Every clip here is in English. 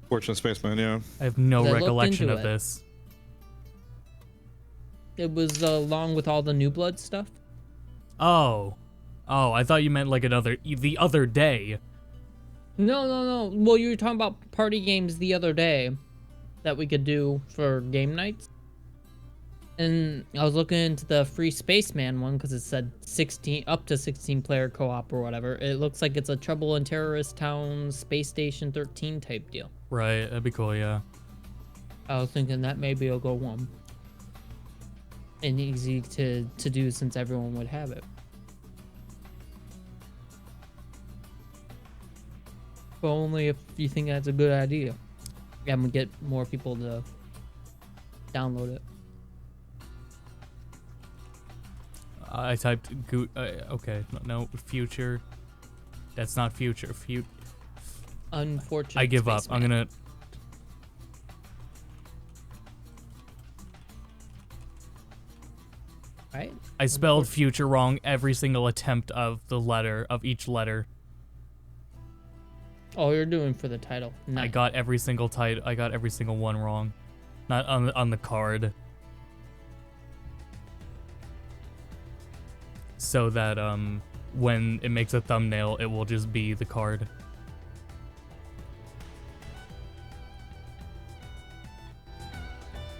Fortunate Spaceman, yeah. I have no 'Cause I looked recollection into of it. this. It was along with all the New Blood stuff. Oh. Oh, I thought you meant like the other day. No. Well, you were talking about party games the other day that we could do for game nights. And I was looking into the free Spaceman one because it said 16 up to 16 player co-op or whatever. It looks like it's a Trouble in Terrorist Town Space Station 13 type deal. Right, that'd be cool, yeah. I was thinking that maybe it'll go one. And easy to do since everyone would have it. But only if you think that's a good idea. And we get more people to download it. I typed okay, no, future. That's not future. Unfortunate. I give up. I'm gonna. Right? I spelled future wrong every single attempt of each letter. Oh, you're doing for the title. Nice. I got every single one wrong. Not on the card. So that when it makes a thumbnail, it will just be the card.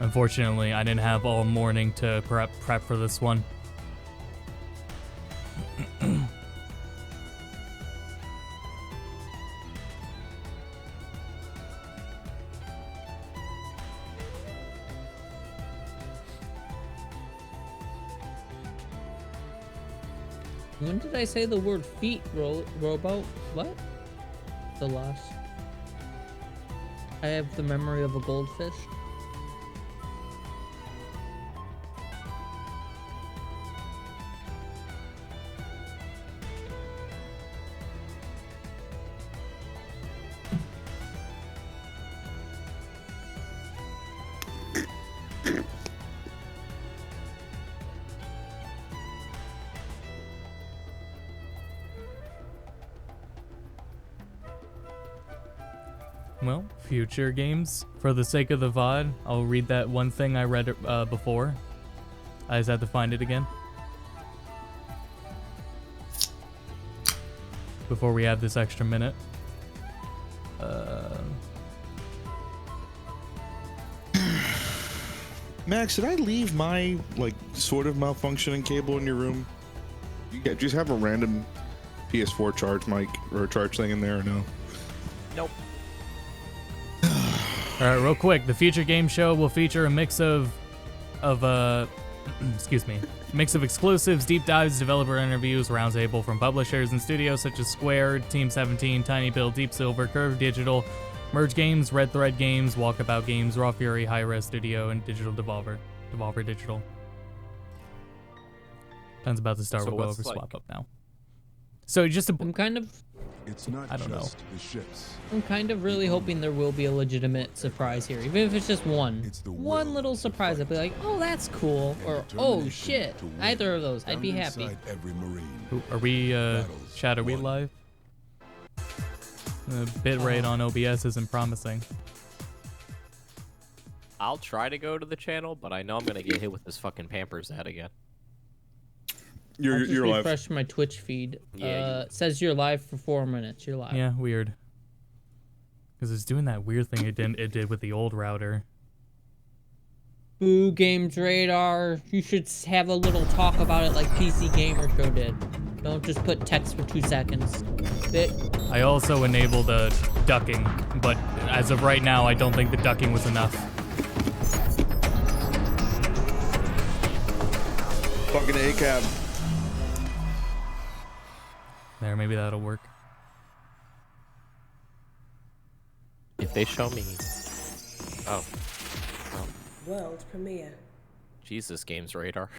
Unfortunately, I didn't have all morning to prep for this one. When did I say the word feet, rowboat? What? The loss. I have the memory of a goldfish. Well, future games. For the sake of the VOD, I'll read that one thing I read before. I just had to find it again. Before we have this extra minute. Max, did I leave my, like, sort of malfunctioning cable in your room? You just have a random PS4 charge mic or charge thing in there or no? Nope. Alright, real quick. The future game show will feature a mix of excuse me, mix of exclusives, deep dives, developer interviews, roundtable from publishers and studios such as Square, Team 17, Tiny Build, Deep Silver, Curve Digital, Merge Games, Red Thread Games, Walkabout Games, Raw Fury, Hi-Res Studio, and Digital Devolver Digital. Time's about to start. So We'll go what's over like- Swap Up now. So just I'm kind of I don't know. The ships. I'm kind of really hoping there will be a legitimate surprise here, even if it's just one. It's the One will little to surprise. fight. I'd be like, oh, that's cool, or oh shit, To win. either of those. I'd Down be happy. inside every Marine. Are we Battles chat? Are we won. live? The bitrate on OBS isn't promising. I'll try to go to the channel, but I know I'm gonna get hit with this fucking Pampers ad again. You're I'll just live. refresh my Twitch feed. Yeah, It says you're live for 4 minutes. You're live. Yeah, weird. Because it's doing that weird thing it did with the old router. Boo Games Radar. You should have a little talk about it like PC Gamer Show did. Don't just put text for 2 seconds. I also enabled ducking, but as of right now, I don't think the ducking was enough. Fucking ACAB. There, maybe that'll work. If they show me, oh, World premiere. Jesus, Games Radar.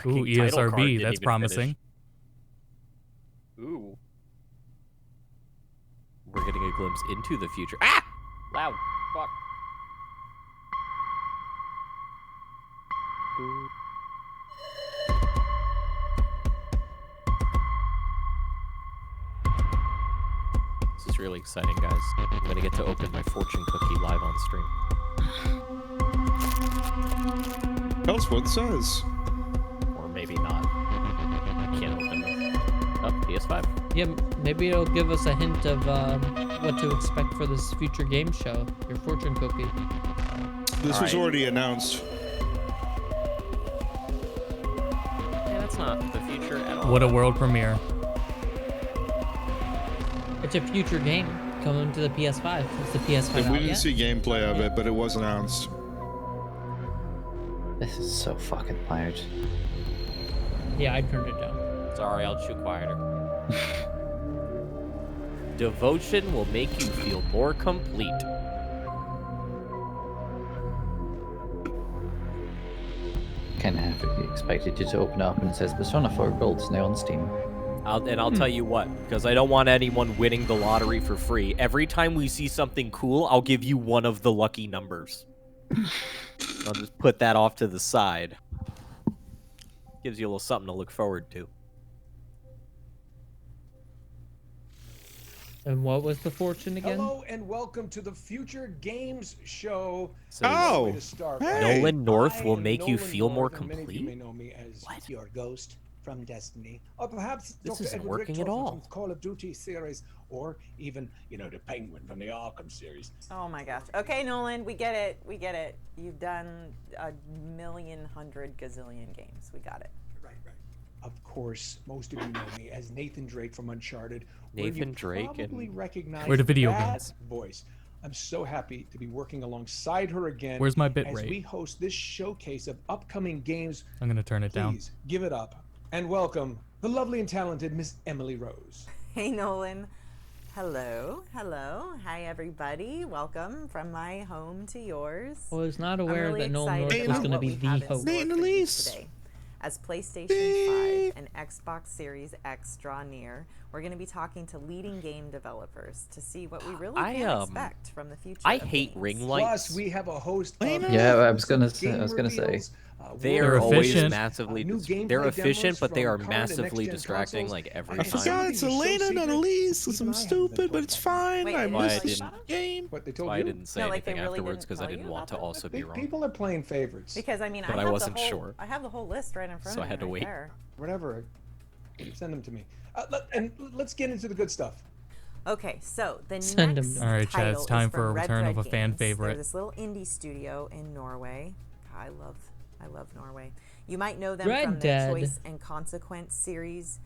Ooh, Fucking title card ESRB, didn't that's even promising. finish. Ooh. We're getting a glimpse into the future. Ah! Loud. Fuck. Boo. This is really exciting, guys. I'm gonna get to open my fortune cookie live on stream. Tell us what it says. Or maybe not. I can't open this. Oh, PS5. Yeah, maybe it'll give us a hint of what to expect for this future game show. Your fortune cookie. This was Alright. already announced. Yeah, that's not the future at all. What a world premiere. It's a future game coming to the PS5. It's the PS5 We out didn't yet? see gameplay of it, but it was announced. This is so fucking loud. Yeah, I turned it down. Sorry, I'll chew quieter. Devotion will make you feel more complete. Kind of have expected you to open up and it says Persona 4 Gold's now on Steam. I'll tell you what, because I don't want anyone winning the lottery for free. Every time we see something cool, I'll give you one of the lucky numbers. I'll just put that off to the side. Gives you a little something to look forward to. And what was the fortune again? Hello and welcome to the Future Games Show. So Oh, Way to start, hey. right? Nolan North I will am make you Nolan feel more North, and many of you complete? may know me as What? your ghost from Destiny, or perhaps This Dr. isn't Edward working at Richards all. from the Call of Duty series, or even, the Penguin from the Arkham series. Oh my gosh. Okay, Nolan, we get it. We get it. You've done a million, hundred gazillion games. We got it. Right. Of course, most of you know me as Nathan Drake from Uncharted. where Nathan you Drake and- probably recognize We're the video that games. voice. I'm so happy to be working alongside her again. Where's my bit as rate? we host this showcase of upcoming games. I'm gonna turn it down. Please give it up and welcome the lovely and talented Miss Emily Rose. Hey, Nolan. Hello. Hello. Hi, everybody. Welcome from my home to yours. I was not I'm aware really that Nolan North excited was about going to what be we the have in host. store Nate and for you Elise. today. As PlayStation 5 and Xbox Series X draw near, we're going to be talking to leading game developers to see what we really can expect from the future. I of hate games. ring lights. Plus, we have a host of Yeah, I was gonna exclusive say- I was game gonna say. reveals, They They're are always efficient. massively new they're gameplay efficient, demos but they from are current and massively next-gen distracting consoles. like every I I time. forgot it's Elena, not Elise, because Even I'm I haven't stupid, been but told it's about that. fine. Wait, I wait, missed wait, the wait. game. What they told Why I you? didn't say No, like, they anything really afterwards didn't because I tell you didn't want to about that? also be wrong. People are playing favorites. Because I mean, But I have wasn't the whole, sure. I have the whole list right in front So of I me. had to right wait. there. Whatever. Send them to me. And let's get into the good stuff. Okay, so the Send 'em next to me. All right, Chad, title it's time is for from a Red return of Thread a fan Games. favorite. They're this little indie studio in Norway. I love Norway. You might know them Red from Dead. the Choice and Consequence series.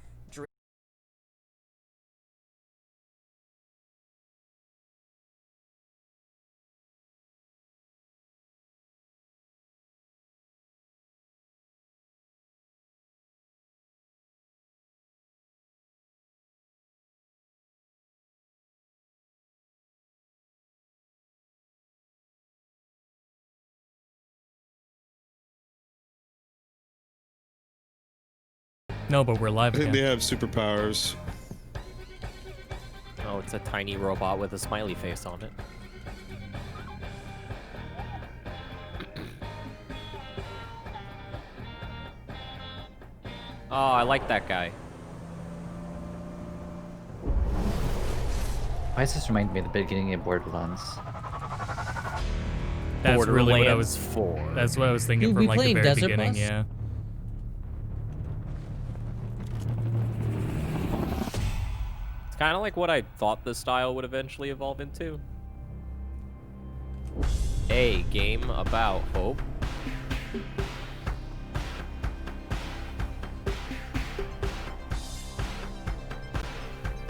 No, but we're live I think again. they have superpowers. Oh, it's a tiny robot with a smiley face on it. Oh, I like that guy. Why does this remind me of the beginning of Borderlands? That's really what I Borderlands was. 4. That's what I was thinking You'll from be like the playing very Desert beginning. Bus? Yeah. It's kind of like what I thought the style would eventually evolve into. A game about hope.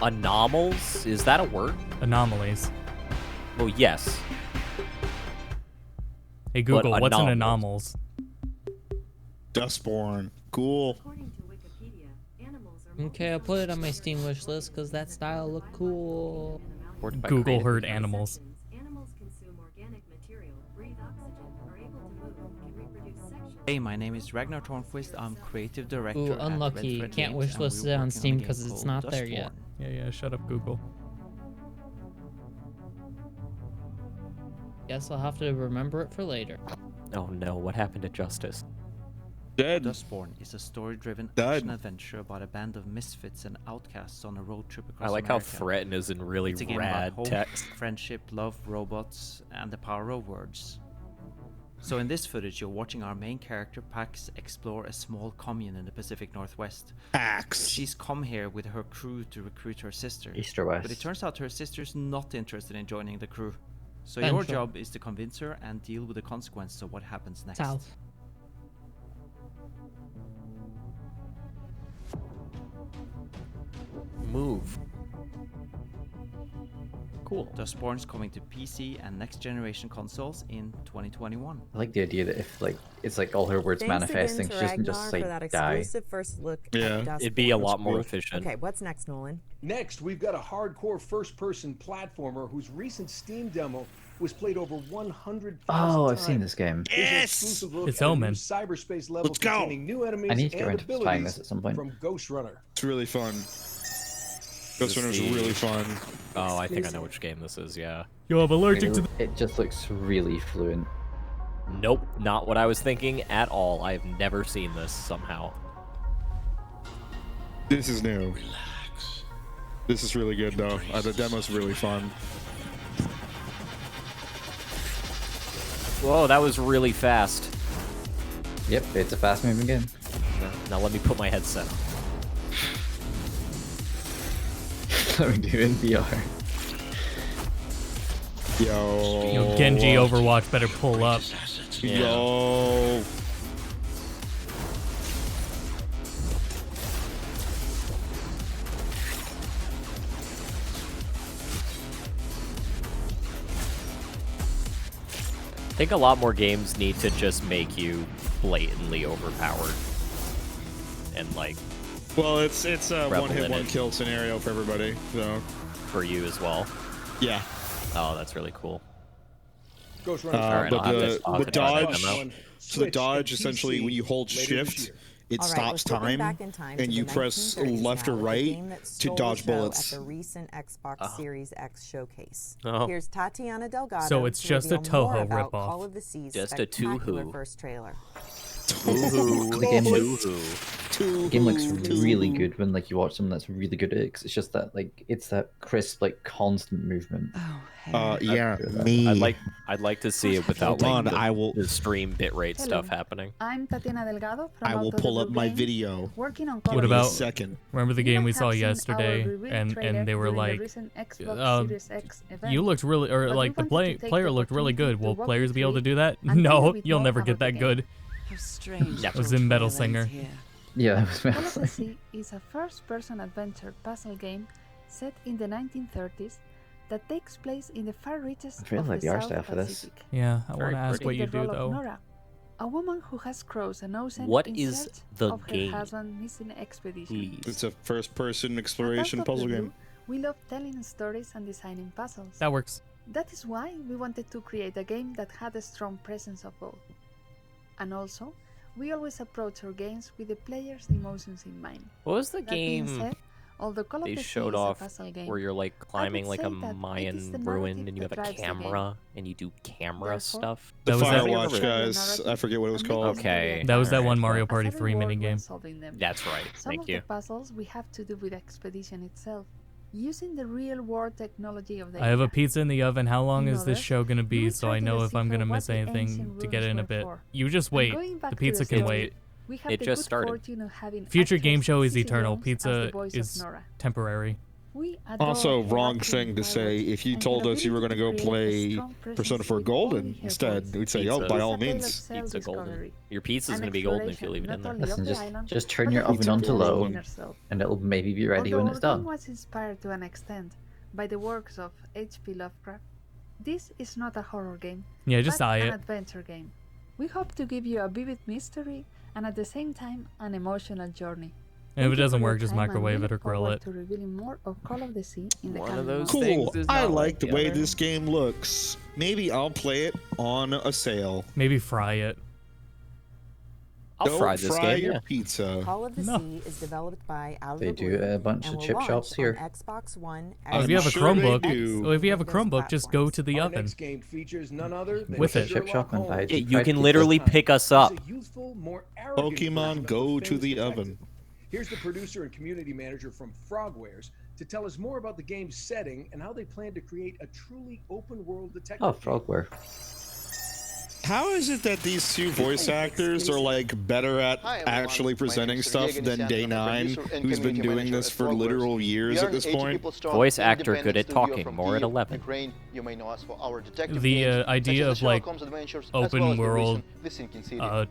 Anomals? Is that a word? Anomalies. Well, yes. Hey Google, what's an anomalies? anomals? Dustborn. Cool. Okay, I'll put it on my Steam wish list because that style looked cool. Supported by Google creative heard users. animals. Hey, my name is Ragnar Tornquist. I'm creative director. Ooh, at unlucky. Red Thread Can't Games, wish and we're list it on working a Steam game 'cause it's called not there yet. Dustborn. Yeah, shut up, Google. Guess I'll have to remember it for later. Oh no, what happened to Justice? Dead. Dustborn is a story-driven Dead. action-adventure about a band of misfits and outcasts on a road trip across I like America. how threaten is in really It's a game about rad hope, text. friendship, love, robots, and the power of words. So in this footage, you're watching our main character, Pax, explore a small commune in the Pacific Northwest. Pax. She's come here with her crew to recruit her sister. East or West? But it turns out her sister's not interested in joining the crew. So Central. your job is to convince her and deal with the consequences of what happens next. South. Move. Cool. Dustborn's coming to PC and next generation consoles in 2021. I like the idea that if like it's like all her words Thanks manifesting, again she to doesn't Ragnar just for like that die. exclusive first look Yeah. at Dustborn. It'd be a lot more cool. efficient. Okay, what's next, Nolan? Next, we've got a hardcore first-person platformer whose recent Steam demo was played over 100,000 Oh, I've times. seen this game. Here's an Yes! exclusive look It's at a new Omen. cyberspace level Let's go! containing new enemies I need to get and around to playing abilities this at some point. from Ghost Runner. It's really fun. Ghost Runner's the- really fun. Oh, I think I know which game this is, yeah. Yo, I'm allergic to It just looks really fluent. Nope, not what I was thinking at all. I've never seen this somehow. This is new. This is really good though. The demo's really fun. Whoa, that was really fast. Yep, it's a fast moving game. Now let me put my headset on. Let me do in VR. Yo. Yo, Genji Overwatch better pull up. Yo. I think a lot more games need to just make you blatantly overpowered. And like, Well, it's a Rebel one hit, in one it. kill scenario for everybody. So for you as well. yeah. Oh, that's really cool. Ghost Runner. Alright, But I'll have the, to- I'll the have to try that dodge, demo. so the dodge essentially when you hold shift, it All right, stops we're flipping time, back in time and to you the press 1930s left or now with a right game that to stole dodge the show bullets. At the recent Xbox Series X showcase. Oh. Here's Tatiana Delgado. So it's to just a reveal more Toho about ripoff. Call of the Sea's Just a spectacular Toho. first trailer. The game looks, Two the game looks two. really good when like you watch someone that's really good at it. 'Cause it's just that like it's that crisp like constant movement. Yeah, me. I'd like to see it without Hold on, like I will. the stream bitrate stuff Hello. happening. I'm Tatiana Delgado from I will Untitled pull up my Game, video. working on What Call of about- Duty. Second. Remember the You game might we have saw seen our yesterday, reveal and trailer they were during the like, recent Xbox uh, Series X event, you looked really, or but like we the wanted to take player the looked really opportunity good. to Will walk players you be able to through do that? and tell you a No, bit you'll more never about get the that game. good. How strange. That was in Metal Singer. Yeah, that was Call of the amazing. Sea is a first-person adventure puzzle game set in the 1930s that takes place in the far reaches I really of like the the art South style for this. Pacific. Yeah, I Very want to ask pretty. what In you the do role of though. Nora, a woman who has crossed an ocean What in is search the of her game? husband's missing expedition. Please. It's a first-person At exploration Out of the puzzle Blue, game. We love telling stories and designing puzzles. That works. That is why we wanted to create a game that had a strong presence of both. And also, we always approach our games with the player's emotions in mind. What was the That being game said, although Call of they the Sea showed is a off puzzle game, where you're like climbing would like a say that it is Mayan the ruin narrative and you have that a drives the game. camera and you do camera Therefore, stuff? The That was that- Firewatch guys. I forget what it was and make called. the story Okay. That was that apart one Mario as a Party 3 reward when minigame. solving them. That's right. Some Thank of you. the puzzles we have to do with the expedition itself, using the real-world technology of the I have a era. pizza in the oven. How long In is this others, show gonna you be will so try I to know if I'm decipher gonna what miss the anything ancient to get it in a runes were bit? for. You just And wait. going back The to pizza can story, wait. we have It the just good started. fortune of having Future game actress show is Cissy eternal. Jones as the Pizza voice of is Nora. temporary. We adore Also, her wrong acting thing in to say. Firewatch If you and told her us you were going to go ability to create a play strong presence Persona 4 with Golden only her instead, voice. we'd say, Pizza. oh, by It is all a tale of means. Pizza golden. self-discovery Your pizza's and gonna be golden if you leave it in exploration, there. not only Listen, of the island, just turn but your of oven the on to exploration low, herself. and it'll maybe be ready Although when our it's game done. was inspired to an extent by the works of H.P. Lovecraft, this is not a horror game, Yeah, just but eye an it. adventure game. We hope to give you a vivid mystery and at the same time an emotional journey. And if it Thank you doesn't for your work, just time, and microwave we it or look grill forward it. to revealing more of Call of the Sea in the One of coming those months. Cool. things is I not like like the the way other. this game looks. Maybe I'll play it on a sale. Maybe fry it. I'll Don't fry this game. your Yeah. pizza. Call of the No. Sea is developed by Out of They the do Blue a bunch and of will chip launch shops here. on Xbox One, Oh, if you have a sure they Chromebook, do. well, if you have a Windows Chromebook, just go to the Our oven. next game features none other than With it. Chip shop and buy Holmes. Yeah, deep you fried can pizza. literally pick us up. He's a youthful, more arrogant Pokemon, version of go the to the famous oven. detective. Here's the producer and community manager from Frogwares to tell us more about the game's setting and how they plan to create a truly open-world detective Oh, game. Frogware. How is it that these two voice actors are like better at actually presenting stuff than Day 9, who's been doing this for literal years at this point? Voice actor good at talking, more at 11. The idea of like open world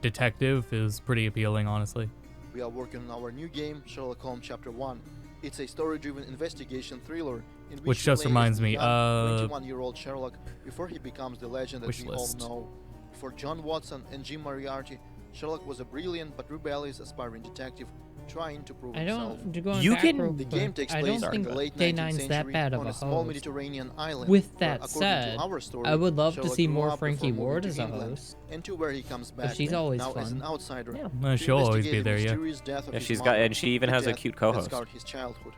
detective is pretty appealing, honestly. We are working on our new game, Sherlock Holmes Chapter 1. It's a story-driven investigation thriller in Which we just play reminds as me, young 21-year-old Sherlock before he becomes the legend that wish we all list. know. For John Watson and Jim Moriarty, Sherlock was a brilliant but rebellious aspiring detective trying to prove I himself. don't. Going You back can- real The quick, game takes I place don't in think the late Day 19th 9's that century bad of on a a small host. Mediterranean island. With where, that according said, to our story, I would love to Sherlock see grew more up Frankie before Ward moving as to a England, host. and to where he comes back she's always now as fun. an outsider. No, to she'll always be investigate the there, yeah. mysterious death of Yeah, his she's got, mother, and she even the has a death cute that co-host. scarred his childhood.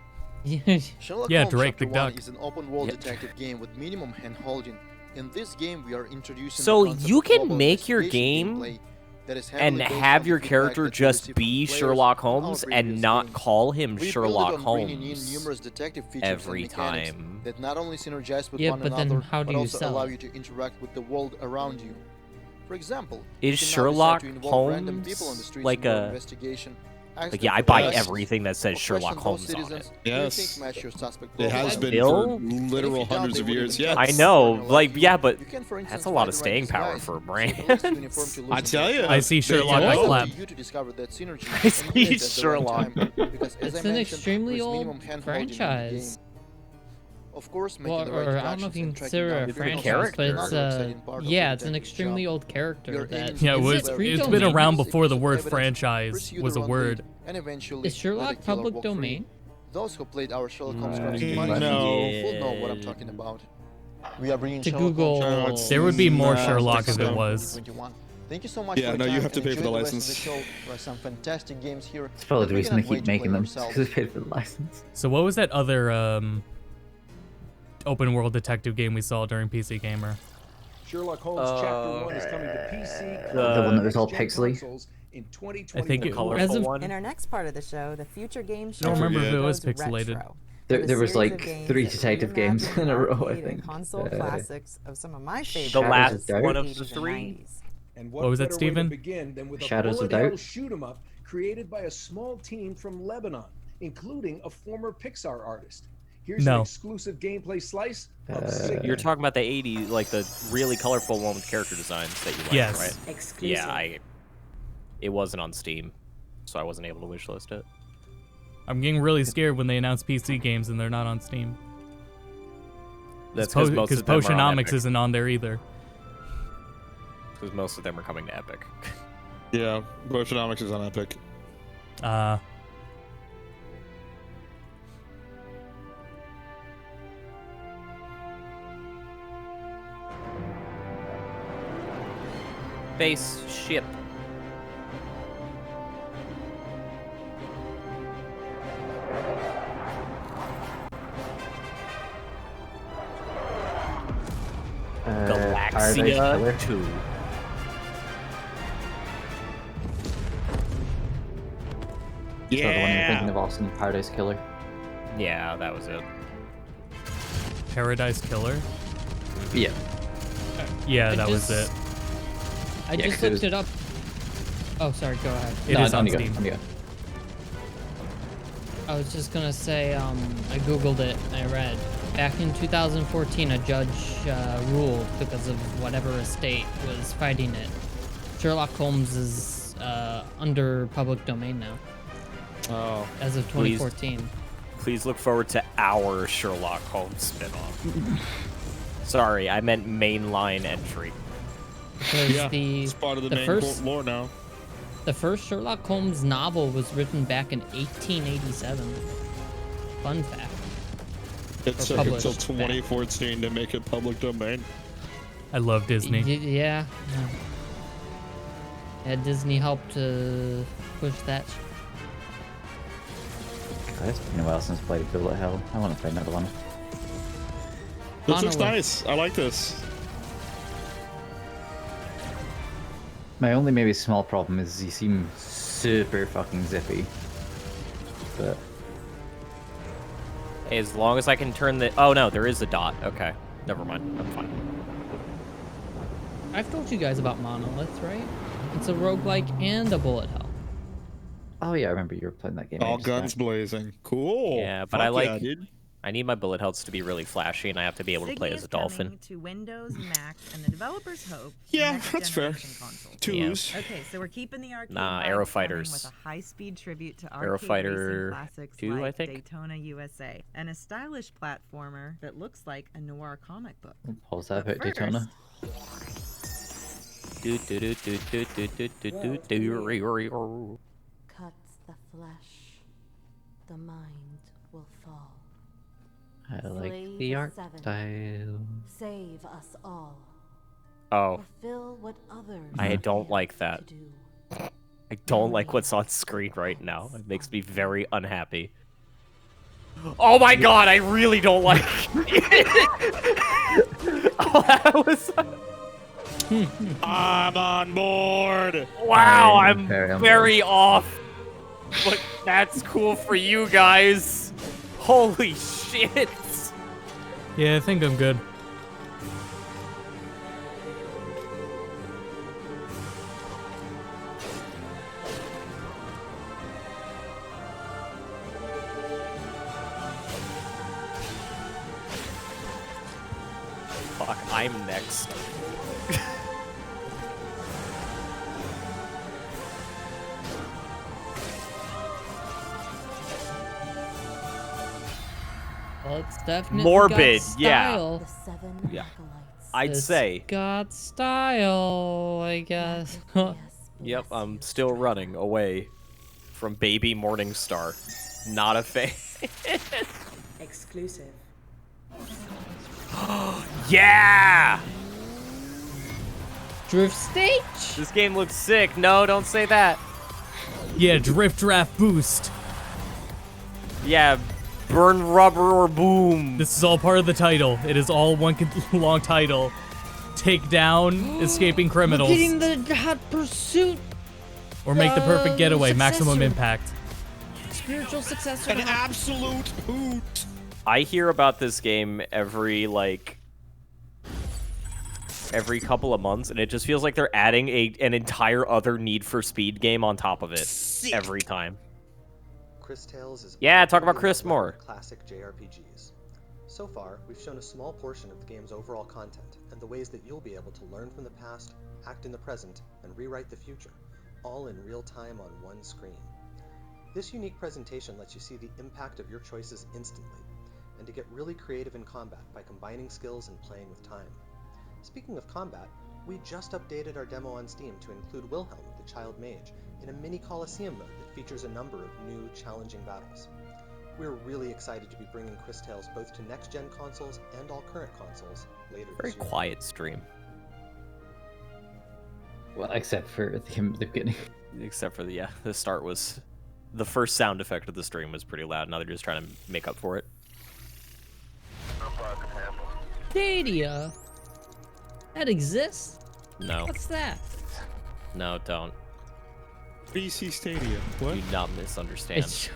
Yeah. Sherlock Yeah, Holmes Drake Chapter the 1 Duck. is an open-world Yep. detective game with minimum hand-holding. In this game, we are introducing So the concept you of can global make your investigation game gameplay that is and heavily based have on your the feedback character that we just receive be from players Sherlock on our Holmes previous and not games. call him We build it Sherlock on bringing in Holmes numerous detective features every and mechanics time. that not only synergize with Yeah, one but then another, how do but you also sell allow it? you to interact with the world around you. For example, Is you can now decide Sherlock to involve random Holmes people on the streets like in your a- investigation. Ask Like, them yeah, I for buy advice, everything that says or Sherlock question Holmes those on citizens it. who you Yes. think match your suspect It has profile. been Bill? for And if you literal doubt hundreds they of would years, even yes. try I to know, warn you like, you, yeah, but you can, for that's instance, a lot find of the right staying power disguise, for a so brand. the least uniform to lose I in tell their you. crowd. I see Sherlock It's on It's up Slap. to you to discover that synergy I and see use it at the right Sherlock. time, because, as It's I an mentioned, extremely there's old minimum hand-holding in the franchise. game. Of course, making Well, the right or I don't know if interactions you and consider tracking it a down criminals franchise, is but it's another exciting part of the yeah, it's an detective extremely job. old character. You're That aiming Yeah, is it's it free been domain? around before the Use of word evidence, franchise pursue was a their own word. lead, and eventually Is let Sherlock the killer public walk free. domain? Those who played our Sherlock Holmes Mm, cartoon no. Punishment will know what I'm talking about. We are bringing To Sherlock Holmes Google. Chapter There would be more Nah, Sherlock if it so. was. 2021. Thank you so much Yeah, for no, your you time have to and pay for enjoy the rest of license. show. There are some fantastic games here. It's probably that the we reason they cannot wait keep to play making them, ourselves. because they paid for the license. So what was that other open world detective game we saw during PC Gamer? Sherlock Holmes Chapter 1 is coming to PC. The one that was all next-gen pixely? consoles in I 2021. think it, colorful as of, one. In our next part of the show, the future game show. I don't remember if it goes was pixelated. retro, There, with a there was series of like games 3 that detective games reimagine in a row, I arcade and think. console classics of some of my favorite The Shadows last of Doubt? one of 80s the and 3. 90s. And What was that, better way to Steven? begin than with a Shadows of bullet hell Doubt? shoot 'em up created by a small team from Lebanon, including a former Pixar artist. Here's No. an exclusive gameplay slice of Sigma. You're talking about the 80s, like the really colorful one with character designs that you like, Yes. right? Exclusive. Yeah, it wasn't on Steam, so I wasn't able to wishlist it. I'm getting really scared when they announce PC games and they're not on Steam. That's because most Because of them are on Potionomics Epic. isn't on there either. Because most of them are coming to Epic. Yeah, Potionomics is on Epic. Spaceship. Paradise Galaxia Killer. 2. So the one you're thinking of, Austin, Paradise Killer. Yeah, that was it. Paradise Killer? Yeah. Yeah, I that was just- it. I Yeah, just 'cause it looked was- it up. Oh, sorry. Go ahead. It No, is on you go, Steam. on you go. I was just gonna say, I googled it. I read back in 2014, a judge ruled because of whatever estate was fighting it. Sherlock Holmes is under public domain now, Oh. as of 2014. Please look forward to our Sherlock Holmes spinoff. Sorry, I meant mainline entry. Because Yeah, the it's part of the the main first lore now. the first Sherlock Holmes novel was written back in 1887. Fun fact. It Or took published until back. 2014 to make it public domain. I love Disney. Yeah. Yeah, Disney helped to push that. God, it's been a while since I played Bullet Hell. I want to play another one. This looks nice. I like this. My only maybe small problem is you seem super fucking zippy. But As long as I can turn the... Oh, no, there is a dot. Okay. Never mind. I'm fine. I've told you guys about Monolith, right? It's a roguelike and a bullet hell. oh yeah, I remember you were playing that game. All ages guns back. blazing. Cool. Yeah, but Fuck I like... yeah, dude. I need my bullet hells to be really flashy, and I have to be able to play as a dolphin. To Windows, Mac, and the developers hope. Yeah, that's fair. Twos. Okay, so we're keeping the arcade Nah, vibes Aero coming Fighters. with a high-speed tribute to Aero arcade Fighter racing classics 2, like I think? Daytona USA, and a stylish platformer that looks like a noir comic book. What was that about But Daytona? Do do do do do do do do do do. Cuts the flesh, the mind will fall. I like Slay the art 7. style. Save us all. Oh, Fulfill what others I don't like that. do. I don't like what's on screen right now. It makes me very unhappy. Oh my god, I really don't like it. Oh, that was... I'm on board. Wow, I'm very on very off. But that's cool for you guys. Holy shit. Yeah, I think I'm good. Fuck, I'm next. Well, it's definitely Morbid, got yeah. style. The 7 Yeah. acolytes. I'd It's say. got style, I guess. Yep, I'm still running away from Baby Morningstar. Not a fan. Exclusive. Yeah! Drift stage? This game looks sick. No, don't say that. Yeah, drift draft boost. Yeah, burn rubber or boom. This is all part of the title. It is all one long title. Take down escaping criminals. Getting the hot pursuit. Or make the perfect getaway. Maximum successor. impact. Spiritual successor. An absolute hoot. I hear about this game every couple of months, and it just feels like they're adding an entire other Need for Speed game on top of it every time. Chris Tales is Yeah, talk about Chris more. Classic JRPGs. So far, we've shown a small portion of the game's overall content and the ways that you'll be able to learn from the past, act in the present, and rewrite the future, all in real time on one screen. This unique presentation lets you see the impact of your choices instantly, and to get really creative in combat by combining skills and playing with time. Speaking of combat, we just updated our demo on Steam to include Wilhelm, the Child Mage, in a mini Colosseum mode that features a number of new, challenging battles. We're really excited to be bringing Chris Tales both to next-gen consoles and all current consoles later Very this year. quiet stream. Well, except for the beginning. Except for the start was... The first sound effect of the stream was pretty loud. Now they're just trying to make up for it. Stadia. That exists? No. What's that? No, don't. PC Stadia. What? Do not misunderstand. It's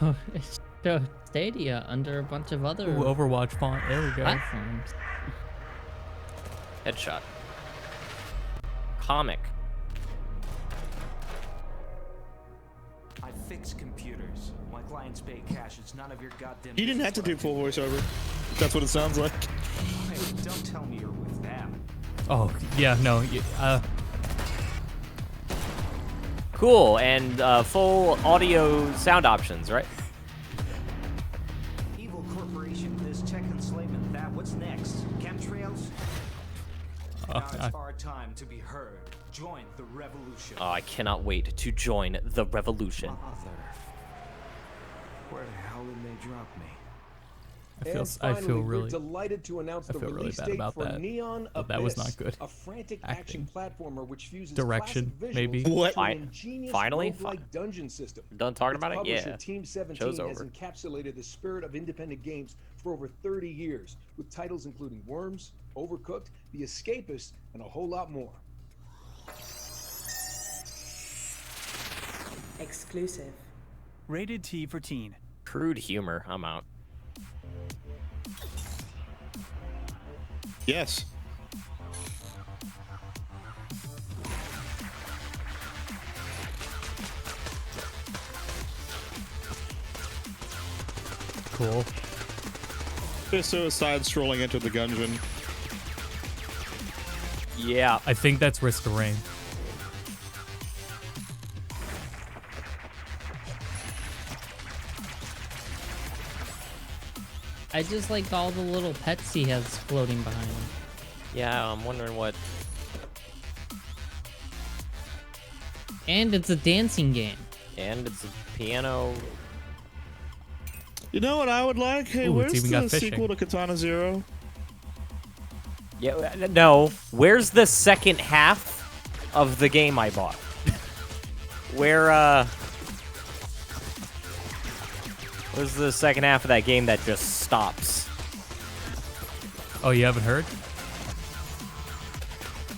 showed Stadia under a bunch of other Ooh, Overwatch font. There we go. platforms. Headshot. Comic. I fix computers. My clients pay cash. It's none of your goddamn. He didn't have to do full voiceover. That's what it sounds like. Hey, don't tell me you're with them. Oh, yeah, no. Cool, and full audio sound options, right? Evil corporation, this tech enslavement, that. What's next? Chemtrails? Now it's our time to be heard. Join the revolution. Oh, I cannot wait to join the revolution. Mother. Where the hell did they drop me? And finally, we're delighted to announce the really release bad date about for that. Neon But that was not good. a frantic action platformer which fuses Direction, classic maybe. visuals What? to an ingenious Finally? roguelike dungeon system. Done talking Its about it? publisher, Yeah. Team 17 Show's has over. encapsulated the spirit of independent games for over 30 years, with titles including Worms, Overcooked, The Escapist, and a whole lot more. Exclusive. Rated T for teen. Crude humor. I'm out. Yes. Cool. Just so side-scrolling into the dungeon. Yeah. I think that's Risk of Rain. I just like all the little pets he has floating behind him. Yeah, I'm wondering what. And it's a dancing game. And it's a piano. You know what I would like? Hey, Ooh, it's where's even got the fishing. sequel to Katana Zero? Yeah, no. Where's the second half of the game I bought? Where's the second half of that game that just stops? Oh, you haven't heard?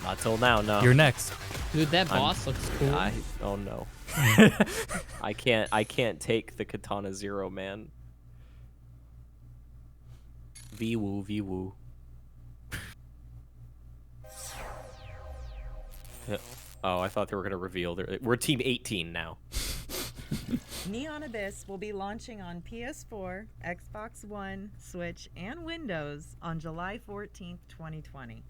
Not till now, no. You're next. Dude, that boss looks cool. Oh no. I can't take the Katana Zero, man. V-woo, V-woo. Oh, I thought they were gonna reveal. We're Team 18 now. Neon Abyss will be launching on PS4, Xbox One, Switch, and Windows on July 14th, 2020.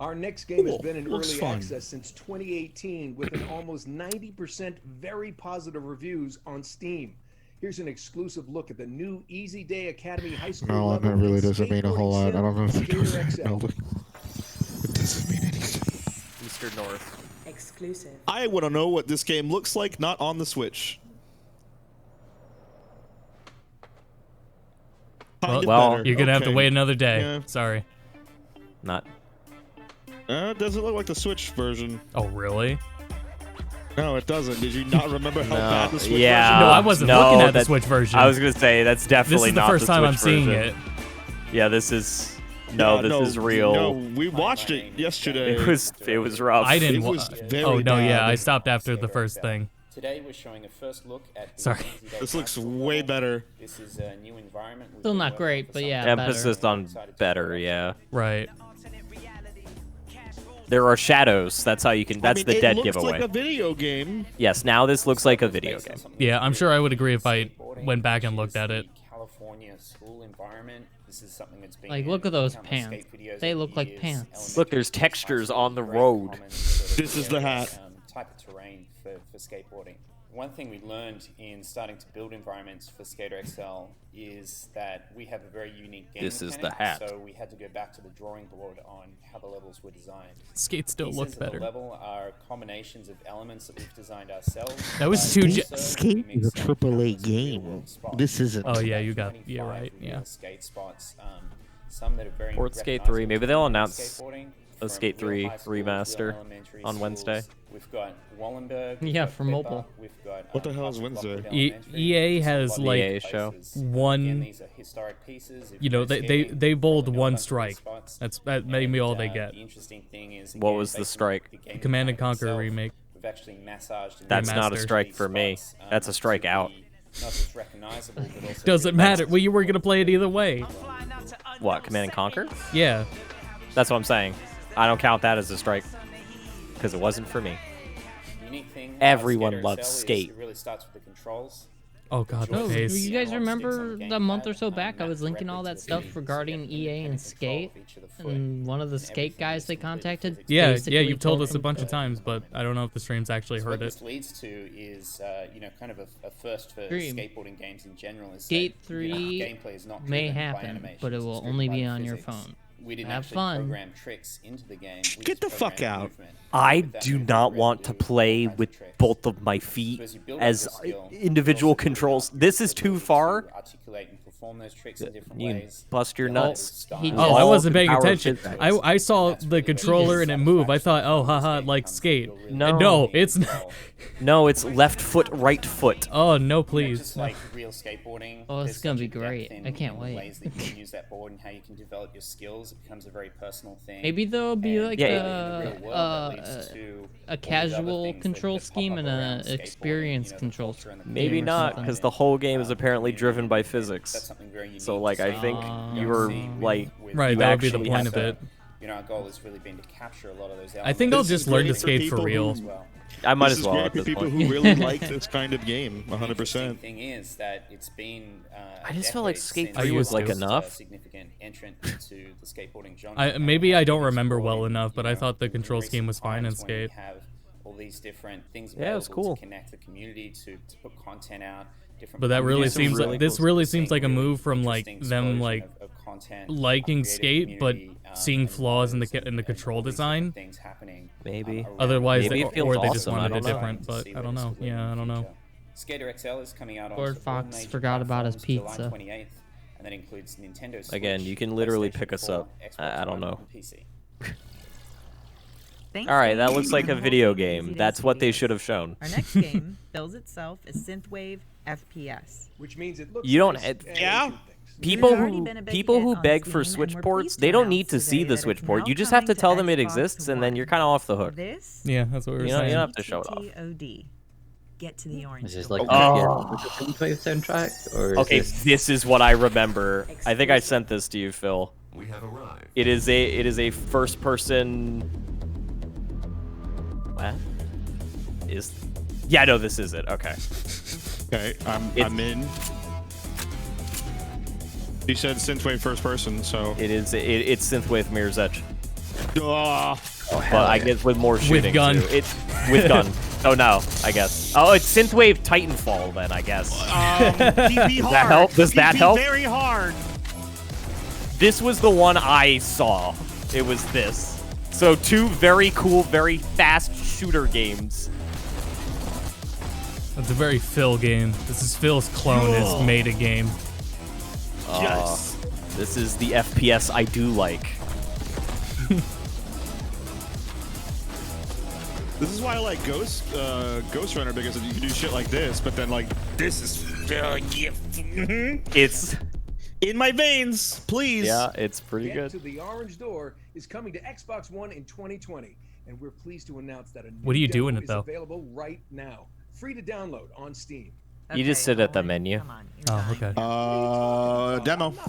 Our next game has Cool. been in Looks early fun. access since 2018 with an almost 90% very positive reviews on Steam. Here's an exclusive look at the new Easy Day Academy High School No, level that really doesn't mean a whole lot. I don't know if it Skater does. XL. Melvin. It doesn't mean anything. Eastern North. Exclusive. I want to know what this game looks like, not on the Switch. Kind of Well, better. you're gonna have to Okay. wait another day. Yeah. Sorry. Not. It doesn't look like the Switch version. Oh, really? No, it doesn't. Did you not remember how bad the Switch yeah. version No, was? I wasn't looking at the Switch version. I was gonna say that's definitely This is the not first time I'm Switch seeing version. it. Yeah, this is. No, Yeah, this is real. No, we watched it yesterday. It was rough. I didn't. It was very Oh no, yeah, bad. I stopped after the first thing. Today we're showing a first look at the Sorry. Easy Day This looks Practical way level. better. This is a new environment. we've Still been not working great, for but some yeah, time. Emphasis on better, yeah. Right. There are shadows. That's how you can. That's the dead it looks giveaway. like a video game. Yes, now this looks like a video game. Yeah, I'm sure I would agree if I went back and looked at it. California school environment. This is something that's been Like, look at those pants. They look like pants. Look, there's textures on the road. This is the hat. Type of terrain for skateboarding. One thing we learned in starting to build environments for Skater XL is that we have a very unique game This is the mechanic, hat. so we had to go back to the drawing board on how the levels were designed. Skates still Pieces look of better. The level are combinations of elements that we've designed ourselves. That was but too also Skate we is a mix in AAA those real-world game. spots. This isn't. Oh yeah, you got. 25 Yeah, right. real Yeah. skate spots. Some that are very Port Skate 3. Maybe they'll announce skateboarding a from Skate real 3 high schools, real remaster elementary on Wednesday. schools. We've got Wallenberg. we've Yeah, got for Pepper, mobile. We've got, What the hell is Lockwood Wednesday? Elementary. EA There's a has lot of like EA show. places. one. Again, these are historic pieces. If You know, you're they skating, they bowled probably know one a bunch of these strike. spots. That may be all they And, get. The interesting thing is, What again, was the based on strike? the game Command and mechanic Conquer itself, remake. We've actually massaged and That's not a Remastered. strike for me. spots, That's a strike to out. be not just recognizable, but also Doesn't matter. Well, you were gonna play it either way. What, Command and Conquer? Yeah. That's what I'm saying. I don't count that as a strike. Because it wasn't for me. Unique thing about Everyone Skater loves XL is skate. It really starts with the controls. Oh god, the No, face. you guys Analog sticks remember on the the month or gamepad, so back I mapped was linking directly all to that the stuff feet, regarding so you EA get and independent control Skate, of each of the foot, and one of the and skate everything guys is they completely contacted. physical. Yeah, basically you've told us a them- bunch of times, but I don't know if the streams actually So heard what it. this leads to is, kind of a first for Dream. skateboarding games in general. Is Skate that, 3 gameplay is not may driven by happen, animation, but it it's will driven only by be the on your physics. phone. We didn't Have actually fun. program tricks into the game. We Get just the fuck programmed out. movement. I With that do movement, not we're able want to to do all play kinds of with tricks. both of my feet So as you build up as your skill, individual you also build controls. up This is the too ability far. to articulate and perform perform those tricks in different You ways. bust your nuts. Oh, I wasn't paying Power of attention. physics. I saw the controller and it moved. I thought, oh, haha, like skate. No, it's not. No, it's left foot, right foot. Oh no, please. Just like real skateboarding. Oh, it's there's gonna such be a depth great. in I can't the wait. ways that you can use that board and how you can develop your skills. It becomes a very personal thing. Maybe there'll be like a a casual control scheme and an experience control scheme. Maybe not, because the whole game is apparently driven by physics. So, like, I think you were like, right, you that would be the actually point have of it. Our goal has really been to capture a lot of those elements. I think I'll just learn to skate for real. I might This as is well great at for this people point. who really like this kind of game, 100%. The thing is that it's been. I just feel like decades Skate since 3 was, it like, a enough. significant entrant into the skateboarding genre. Maybe I don't remember well enough, but I thought the control scheme was fine in Skate. Have all these different things Yeah, it was available cool. to connect the community, to put content out. But that really seems like this really seems like a move from like them like liking Skate, but seeing flaws in the control design. Maybe. Otherwise, Maybe it feels or they just awesome, I wanted it don't know. different. But I don't know. Yeah, I don't know. Skater XL is coming out on Lord all Fox major forgot about his platforms pizza. July 28th, and that includes Nintendo Switch, Again, you can literally PlayStation pick us 4, up. I don't Xbox One, know. and PC. Alright, that looks like a video game. That's what they should have shown. Our next game bills itself as synthwave FPS, which means it looks You don't. nice Yeah. and People already who been a big people hit who on beg Steam, for and Switch we're ports, pleased they to don't announce need to see today the that Switch it's port. now You just have to coming to tell them it Xbox exists, and then One. you're kind of off the hook. This Yeah, that's what we were You saying. don't have to show it off. GTOD. Get to the orange. Is this door. like Oh. the synthwave soundtrack, or is Okay, this... this is what I remember. I think I sent this to you, Phil. We have arrived. It is a first person. What? Yeah, no, this is it. Okay. Okay, I'm in. You said synthwave first person, so it's synthwave Mirror's Edge. Oh, But I guess with more shooting gun. too. It's with gun. Oh no, I guess. Oh, it's synthwave Titanfall then, I guess. PP Does that help? Does that PP help? Very hard. This was the one I saw. It was this. So two very cool, very fast shooter games. That's a very Phil game. This is Phil's clone has made a game. Yes. This is the FPS I do like. This is why I like Ghost Runner, because you can do shit like this, but then like this is It's in my veins, please. Yeah, it's pretty Get good. to the Orange Door is coming to Xbox One in 2020, and we're pleased to announce that a new What do you do in demo it, though? is available right now, free to download on Steam. You just sit at the menu. Oh, okay. Demo. No,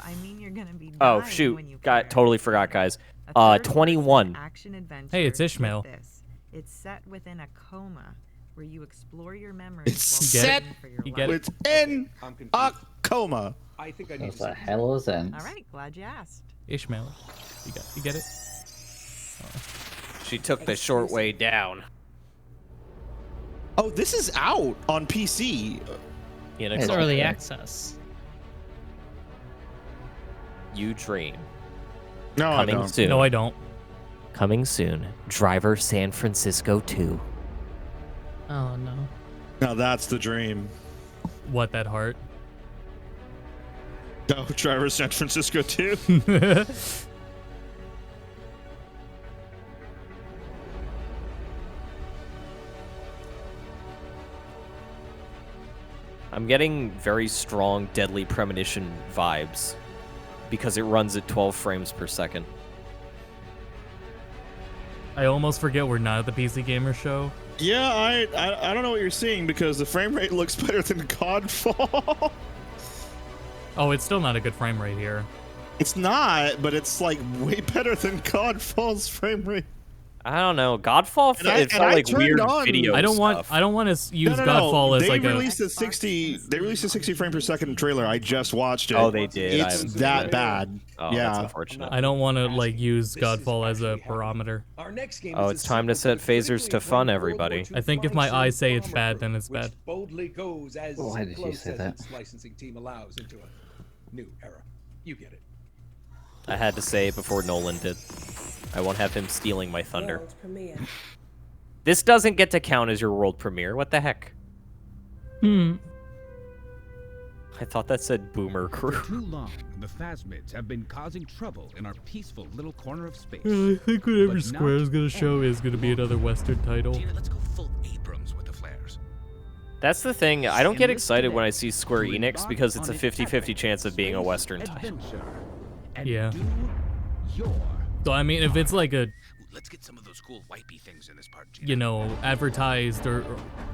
I mean you're gonna be Oh dying shoot, when you totally forgot, guys. A third-person 21. action-adventure Hey, it's Ishmael. with this. It's set within a coma where you explore your memories It's while set. fighting for your You life. get it? It's in I'm confused. a coma. I think I need What to the see hell is that? All right, glad you asked. Ishmael. You get it? She took the short way down. Oh, this is out on PC. It's early access. You dream. No, I Coming don't. soon. No, I don't. Coming soon. Driver San Francisco 2. Oh no. Now that's the dream. What, that heart? Oh, Driver San Francisco 2. I'm getting very strong Deadly Premonition vibes because it runs at 12 frames per second. I almost forget we're not at the PC Gamer Show. Yeah, I don't know what you're seeing because the frame rate looks better than Godfall. Oh, it's still not a good frame rate here. It's not, but it's like way better than Godfall's frame rate. I don't know. Godfall it felt like weird video I don't stuff. want to use No. Godfall as They like released a 60. They released a 60 frame per second trailer. I just watched it. Oh, they did. I It's haven't seen that it. bad. Oh, yeah. that's unfortunate. I don't want to like use Godfall as a barometer. Our next game Oh, is it's a time to sequel set the phasers critically to fun, acclaimed everybody. World War II I think if flying my eyes say sim it's bomber bad, then it's which bad. boldly goes as Why did you close say as that? its licensing team allows into a new era. You get it. I had to say it before Nolan did. I won't have him stealing my thunder. This doesn't get to count as your world premiere. What the heck? I thought that said Boomer Crew. For too long, the Phasmids have been causing trouble in our peaceful little corner of space. I think whatever But Square is gonna show is gonna be another Western title. Gina, let's go full Abrams with the flares. That's the thing. I don't get excited when I see Square Enix because it's a 50-50 chance of being a Western title. Yeah. So I mean, if it's like a, Let's get some of those cool wipey things in this part, Gina. you know, advertised or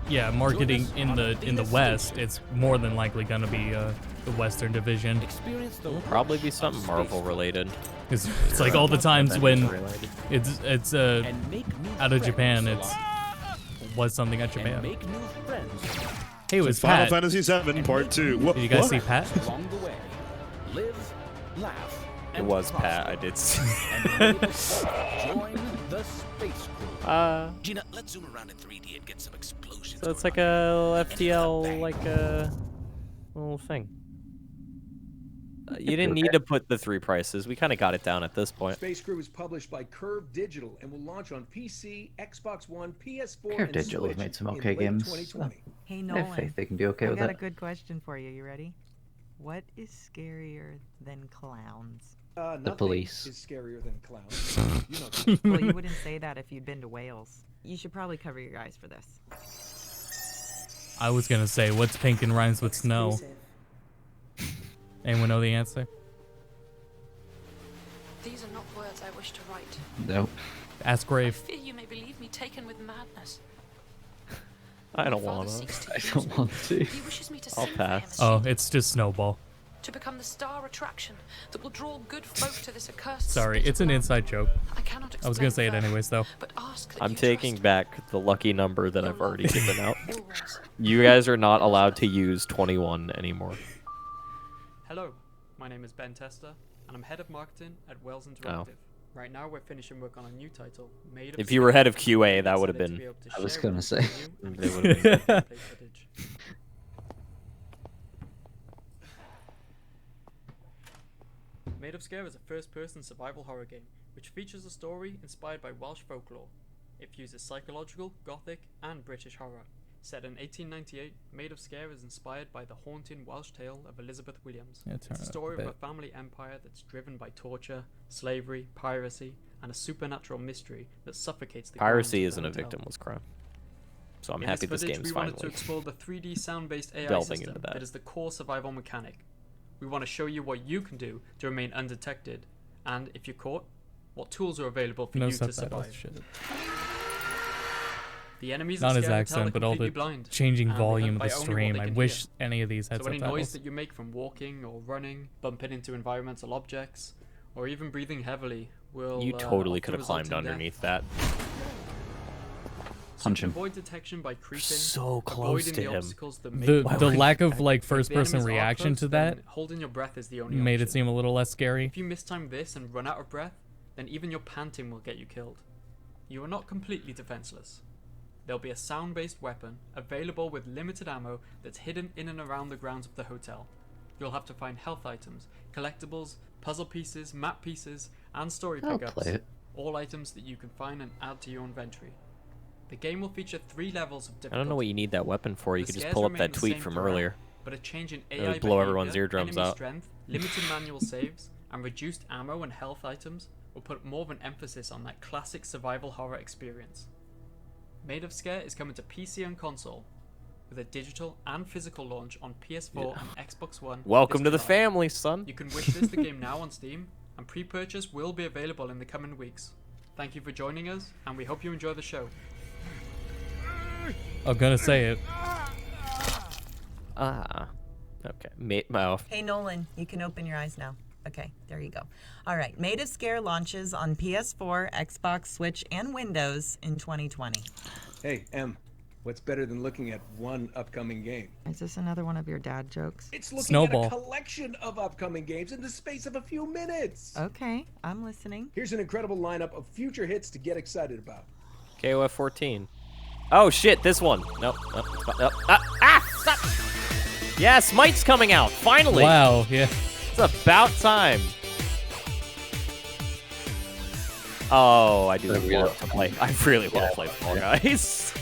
yeah, marketing in the West, it's more than likely gonna be the Western division. It'll probably be something Marvel related. It's like all the times when it's out of Japan, was something at Japan. Hey, it was Final Pat. Fantasy VII Part 2. Did you guys see Pat? Along the way, live, laugh, It was Pat. I did see. join the space crew. Gina, let's zoom around in 3D and get some explosions. So it's like a FTL, like a little thing. You didn't need to put the 3 prices. We kind of got it down at this point. Space Crew is published by Curve Digital and will launch on PC, Xbox One, PS4, Curve and Digital Switch have made some in okay late games. 2020. Hey I Nolan, have faith they can do okay I with got it. a good question for you. You ready? What is scarier than clowns? Nothing police. is scarier than clowns. You know that. Well, you wouldn't say that if you'd been to Wales. You should probably cover your eyes for this. I was gonna say, what's pink and rhymes with snow? Anyone know the answer? These are not words I wish to write. Nope. Ask I Grave. fear you may believe me taken with madness. I don't My father want to. seeks to I use don't me. want to. He wishes me to I'll sing for him pass. as Oh, she it's just Snowball. to become the star attraction that will draw good folk to this accursed Sorry, spit it's of an land. inside joke. I cannot I was gonna say explain it further, anyways, though. but ask that I'm you taking trust back the lucky number that Your I've already love given out. always. You guys are not allowed to use 21 anymore. Hello, my name is Ben Tester, and I'm head of marketing at Wells Oh. Interactive. Right now, we're finishing work on a new title. Made of If you were head of Scale. QA, that would have Excited to been. be able to I was share gonna with say. you and They would've been. gameplay footage. Made of Scare is a first-person survival horror game, which features a story inspired by Welsh folklore. It fuses psychological, gothic, and British horror. Set in 1898, Made of Scare is inspired by the haunting Welsh tale of Elizabeth Williams. Yeah, It's turn a it up story a of a bit. family empire that's driven by torture, slavery, piracy, and a supernatural mystery that suffocates the Piracy grounds of isn't a the hotel. victimless crime. So I'm In happy this this footage, game's we wanted to finally explore the 3D sound-based AI delving system into that. that is the core survival mechanic. We want to show you what you can do to remain undetected, and if you're caught, what tools are available for No you to subtitles. survive. Shit. The enemies Not in his Scare accent, Hotel are but all completely the blind, changing and they hunt volume of by the only what stream. they I can wish hear. any of these had So any noise subtitles. that you make from walking or running, bumping into environmental objects, or even breathing heavily will You totally often could have result climbed in death. underneath that. So Punch to him. avoid detection by creeping, So close avoiding to the him. obstacles that make The you the move. lack of like If first the person enemies are reaction close, to then that holding your breath is the only made it option. seem a little less scary. If you mistime this and run out of breath, then even your panting will get you killed. You are not completely defenseless. There'll be a sound-based weapon available with limited ammo that's hidden in and around the grounds of the hotel. You'll have to find health items, collectibles, puzzle pieces, map pieces, and story I'll pickups. play it. All items that you can find and add to your inventory. The game will feature 3 levels of difficulty. I don't know what you need that weapon for. You The could just scares pull up remain that the tweet same from throughout, earlier. But a change in It AI would blow everyone's behavior, eardrums enemy out. strength, limited manual saves, and reduced ammo and health items will put more of an emphasis on that classic survival horror experience. Made of Scare is coming to PC and console, with a digital and physical launch on PS4 and Xbox One. Welcome this to the July. family, son. You can wishlist the game now on Steam, and pre-purchase will be available in the coming weeks. Thank you for joining us, and we hope you enjoy the show. I'm gonna say it. Okay. Mouth. Hey Nolan, you can open your eyes now. Okay, there you go. All right, Made of Scare launches on PS4, Xbox, Switch, and Windows in 2020. Hey, Em, what's better than looking at one upcoming game? Is this another one of your dad jokes? It's looking Snowball. at a collection of upcoming games in the space of a few minutes. Okay, I'm listening. Here's an incredible lineup of future hits to get excited about. KOF 14. Oh shit, this one. Nope. Stop. Yeah, Smite's coming out. Finally. Wow. Yeah. It's about time. Oh, I do want to play. I really want to play Fall Guys.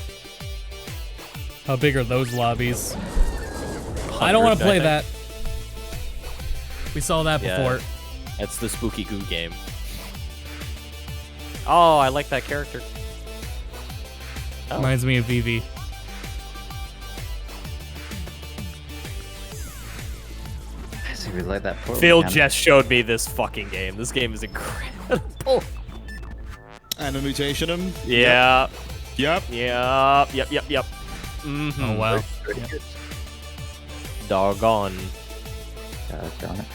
How big are those lobbies? I don't want to play that. We saw that before. That's the Spooky Goo game. Oh, I like that character. Oh. Reminds me of Vivi. I see we like that portal. Phil just showed me this fucking game. This game is incredible. And a mutation him? Yeah. Yep. Yep. Mm-hmm. Oh, wow. Yep. Doggone. Darn it.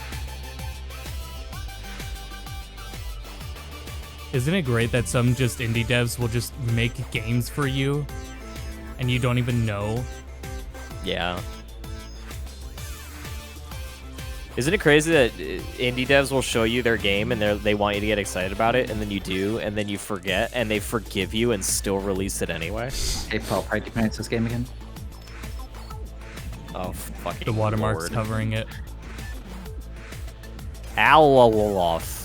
Isn't it great that some just indie devs will just make games for you and you don't even know? Yeah. Isn't it crazy that indie devs will show you their game and they want you to get excited about it, and then you do, and then you forget, and they forgive you and still release it anyway? Hey, Paul, how do you pronounce this game again? Oh, fucking The watermark's Lord. covering it. Owloff.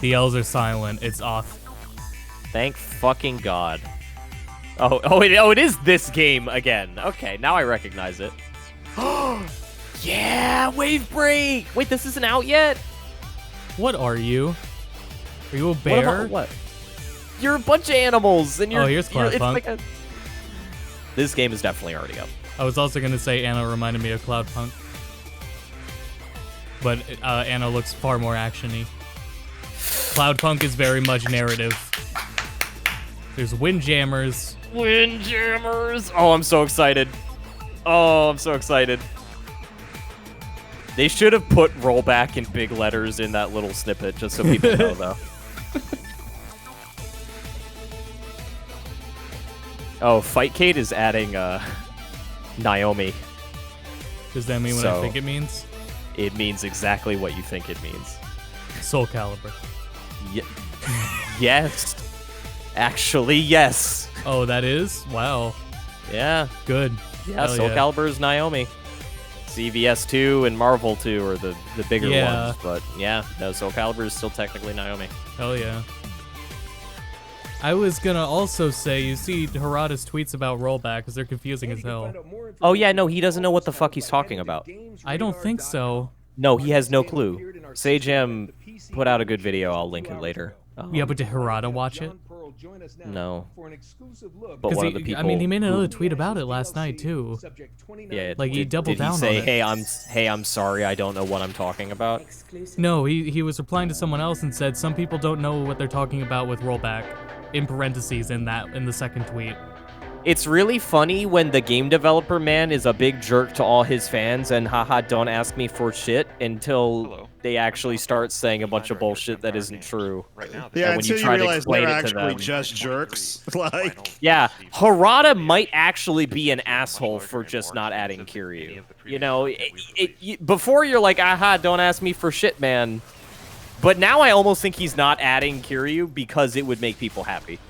The L's are silent. It's off. Thank fucking God. Oh, it is this game again. Okay, now I recognize it. Yeah, Wave Break! Wait, this isn't out yet? What are you? Are you a bear? What? You're a bunch of animals, and you're. Oh, here's Cloudpunk. It's like this game is definitely already up. I was also gonna say Anna reminded me of Cloudpunk, but Anna looks far more actiony. Cloudpunk is very much narrative. There's Windjammers. Windjammers! Oh, I'm so excited. Oh, I'm so excited. They should have put rollback in big letters in that little snippet, just so people know, though. Oh, Fightcade is adding Naomi. Does that mean what I think it means? It means exactly what you think it means. Soul Calibur. Yes. Actually, yes. Oh, that is? Wow. Yeah. Good. Yeah, Soul Calibur is Naomi. CVS 2 and Marvel 2 are the bigger ones, but yeah, no, Soul Calibur is still technically Naomi. Hell yeah. I was gonna also say, you see Harada's tweets about rollback because they're confusing as hell. Oh yeah, no, he doesn't know what the fuck he's talking about. I don't think so. No, he has no clue. Sagem put out a good video, I'll link it later. Yeah, but did Harada watch it? No. But one of the people. I mean, he made another tweet about it last night too. Yeah, like he doubled down on Did he say, it. "Hey, I'm sorry, I don't know what I'm talking about"? No, he was replying to someone else and said some people don't know what they're talking about with rollback. In parentheses in the second tweet. It's really funny when the game developer man is a big jerk to all his fans and haha, don't ask me for shit until they actually start saying a bunch of bullshit that isn't true. Yeah, and when until you try to realize explain they're it to actually them, just jerks. Like, yeah, Harada might actually be an asshole for just not adding Kiryu. You know, before you're like, aha, don't ask me for shit, man. But now I almost think he's not adding Kiryu because it would make people happy.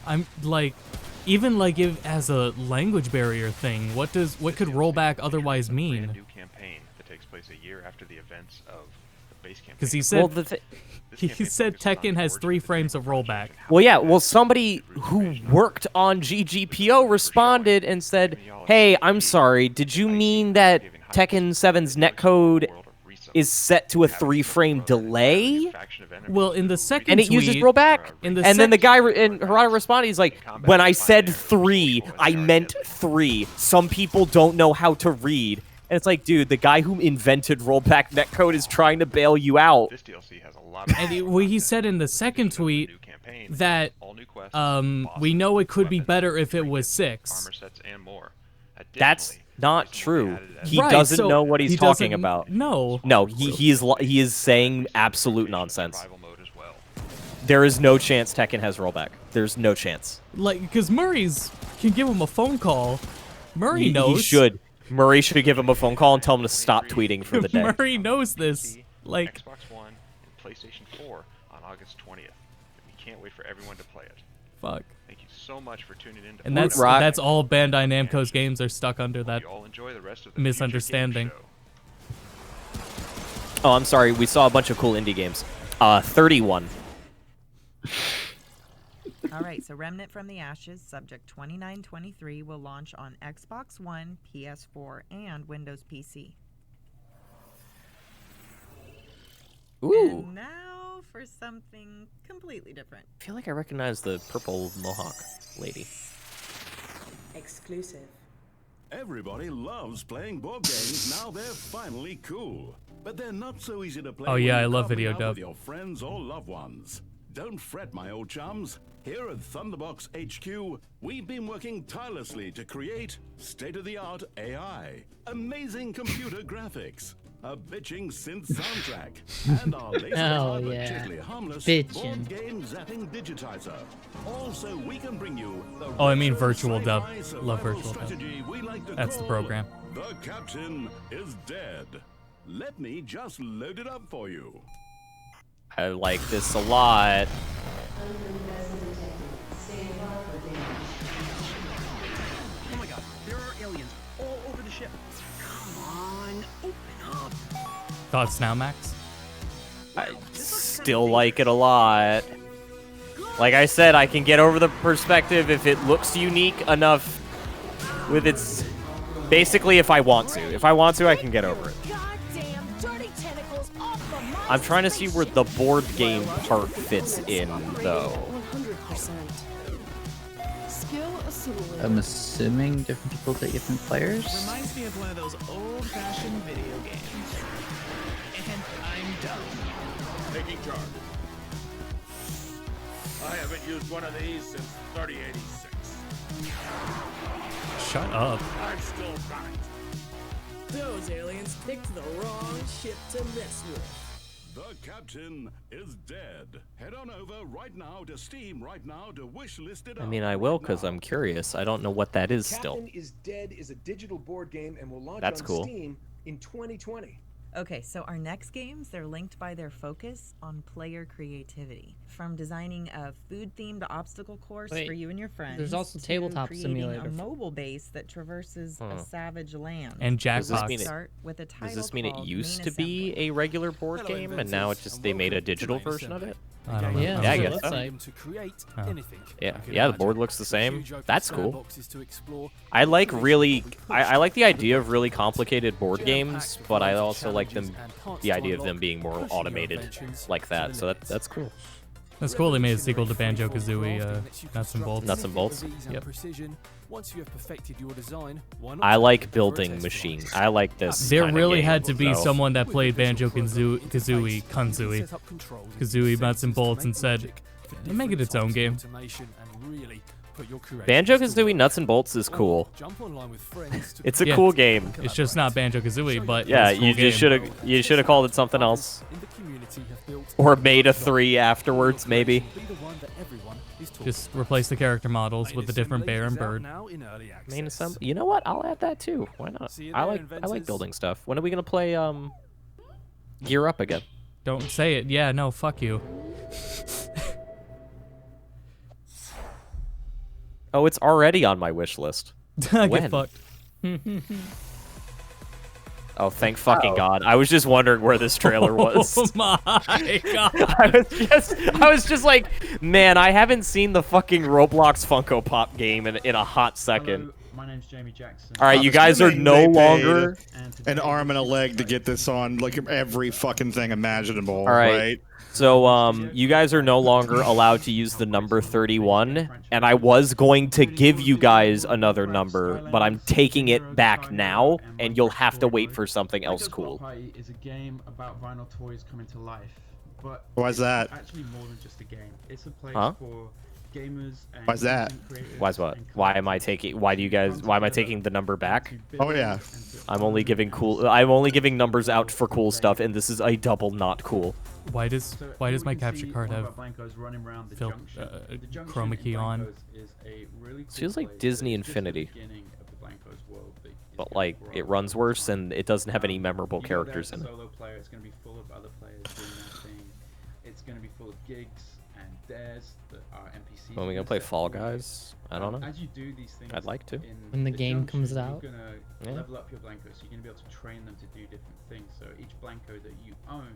I'm like, even like if as a language barrier thing, what could rollback otherwise mean? New campaign that takes place a year after the events of the base campaign. Because he said he said Tekken has 3 frames of rollback. Well, yeah. Well, somebody who worked on GGPO responded and said, "Hey, I'm sorry. Did you mean that Tekken 7's netcode is set to a 3-frame delay?" Well, in the second and it uses tweet, rollback. and then the guy in Harada responded, he's like, "When I said 3, I meant 3. Some people don't know how to read." And it's like, dude, the guy who invented rollback netcode is trying to bail you out. This DLC has a lot of and he said in the second tweet that we know it could be better if it was 6. That's not true. He Right, doesn't so know what he's he talking doesn't- about. No. No, he is saying absolute nonsense. There is no chance Tekken has rollback. There's no chance. Like, because Murray's can give him a phone call. Murray He knows. should. Murray should give him a phone call and tell him to stop tweeting for the day. Murray knows this. Like, Xbox One and PlayStation 4 on August 20th. We can't wait for everyone to play it. fuck. Thank you so much for tuning in. And that's all Bandai Namco's games are stuck under that all enjoy the rest of the misunderstanding. Oh, I'm sorry. We saw a bunch of cool indie games. 31. All right, so Remnant from the Ashes, Subject 2923, will launch on Xbox One, PS4, and Windows PC. Ooh. And now for something completely different. I feel like I recognize the purple mohawk lady. Exclusive. Everybody loves playing board games. Now they're finally cool. But they're not so easy to play. Oh yeah, when I you're love video carving out dub. with your friends or loved ones. Don't fret, my old chums. Here at Thunderbox HQ, we've been working tirelessly to create state-of-the-art AI, amazing computer graphics, a bitching synth soundtrack, and our laser-powered, harmless board game zapping digitizer. Also, we can bring you the Oh, I mean virtual dub. sci-fi Love survival virtual dub. strategy we like to That's the call program. The Captain is Dead. Let me just load it up for you. I like this a lot. Oh my god, there are aliens all over the ship. Come on, open up. Thoughts now, Max? I still like it a lot. Like I said, I can get over the perspective if it looks unique enough with its... Basically, if I want to. If I want to, I can get over it. I'm trying to see where the board game part fits in, though. 100%. Skill assimilated. I'm assuming different people take different players. Reminds me of one of those old-fashioned video games. And I'm done. Taking charge. I haven't used one of these since 3086. Shut up. I'm still right. Those aliens picked the wrong ship to mess with. The Captain is Dead. Head on over right now to Steam right now to wish list it I up. mean, I will, because I'm curious. I don't know what that is still. Captain is Dead is a digital board game and will launch That's on cool. Steam in 2020. Okay, so our next games, they're linked by their focus on player creativity. From designing a food-themed obstacle course Wait, for you and your friends. there's also to Tabletop creating Simulator. a mobile base that traverses a savage land. And Does this Jackbox. mean Start with a Does title this mean it called used Main to be a regular board game, and now it's just they made a digital version of it? I don't know. Yeah, Yeah, I that's guess what it so. looks like. To create Oh. anything. Yeah, the board looks the same. That's cool. Sandboxes to explore. I like I like the idea of really complicated board games, but I also like the idea of them being more automated like that. So that's cool. That's cool. They made a sequel to Banjo-Kazooie, Nuts and Bolts. Nuts and Bolts. Yep. Once you have perfected your design, why not I like building machines. I like this. There kinda really game, had to be so- someone that played Banjo-Kazooie, Kazooie, Nuts and Bolts, and said, make it its own game. Banjo-Kazooie Nuts and Bolts is cool. It's a Yeah. cool game. It's just not Banjo-Kazooie, but Yeah, it's a cool you just game. should have called it something else, or made a 3 afterwards, maybe. Just replace the character models with a different bear and bird. Main assembly. You know what? I'll add that too. Why not? I like building stuff. When are we gonna play Gear Up again? Don't say it. Yeah, no, fuck you. Oh, it's already on my wish list. Get When? fucked. Oh, thank fucking God! I was just wondering where this trailer was. Oh my God! I was just like, man, I haven't seen the fucking Roblox Funko Pop game in a hot second. Hello, my name's Jamie Jackson. All right, you guys are no longer. An arm and a leg to get this on like every fucking thing imaginable. All right. Right? So, you guys are no longer allowed to use the number 31, and I was going to give you guys another number, but I'm taking it back now, and you'll have to wait for something else cool. Party is a game about vinyl toys coming to life, but Why's that? it's actually more than just a game. It's a place Huh? for gamers and Why's that? content creators Why's what? and Why am I taking? Why am I taking the number back? Oh yeah. I'm only giving numbers out for cool stuff, and this is a double not cool. Why does my capture card have Phil, chroma key on? Feels like Disney Infinity, but like it runs worse and it doesn't have any memorable characters in it. Solo player, it's going to be full of other players doing their thing. It's going to be full of gigs and dares that are NPCs. When are we gonna play Fall Guys? I don't know. As you do these things, I'd like to. When the game comes out. You're gonna level up your blankos, so you're gonna be able to train them to do different things. So each blanco that you own,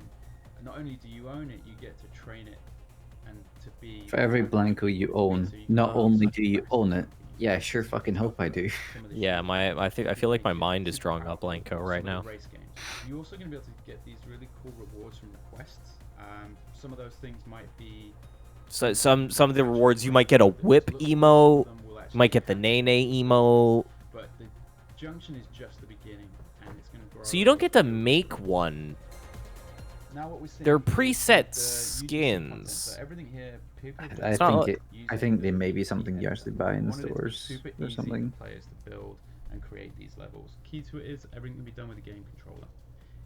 not only do you own it, you get to train it and to be. For every Blanco you own, not only do you own it, yeah, sure fucking hope I do. Yeah, I feel like my mind is drawing up Blanco right now. Race game. You're also going to be able to get these really cool rewards from the quests. Some of those things might be... So some of the rewards, you might get a whip emote, you might get the Nene emote. But the junction is just the beginning, and it's going to grow. So you don't get to make one. Now what we're seeing They're is preset the skins. So everything here, people I think they may be something you actually buy in the stores or something. Players to build and create these levels. Key to it is everything can be done with a game controller.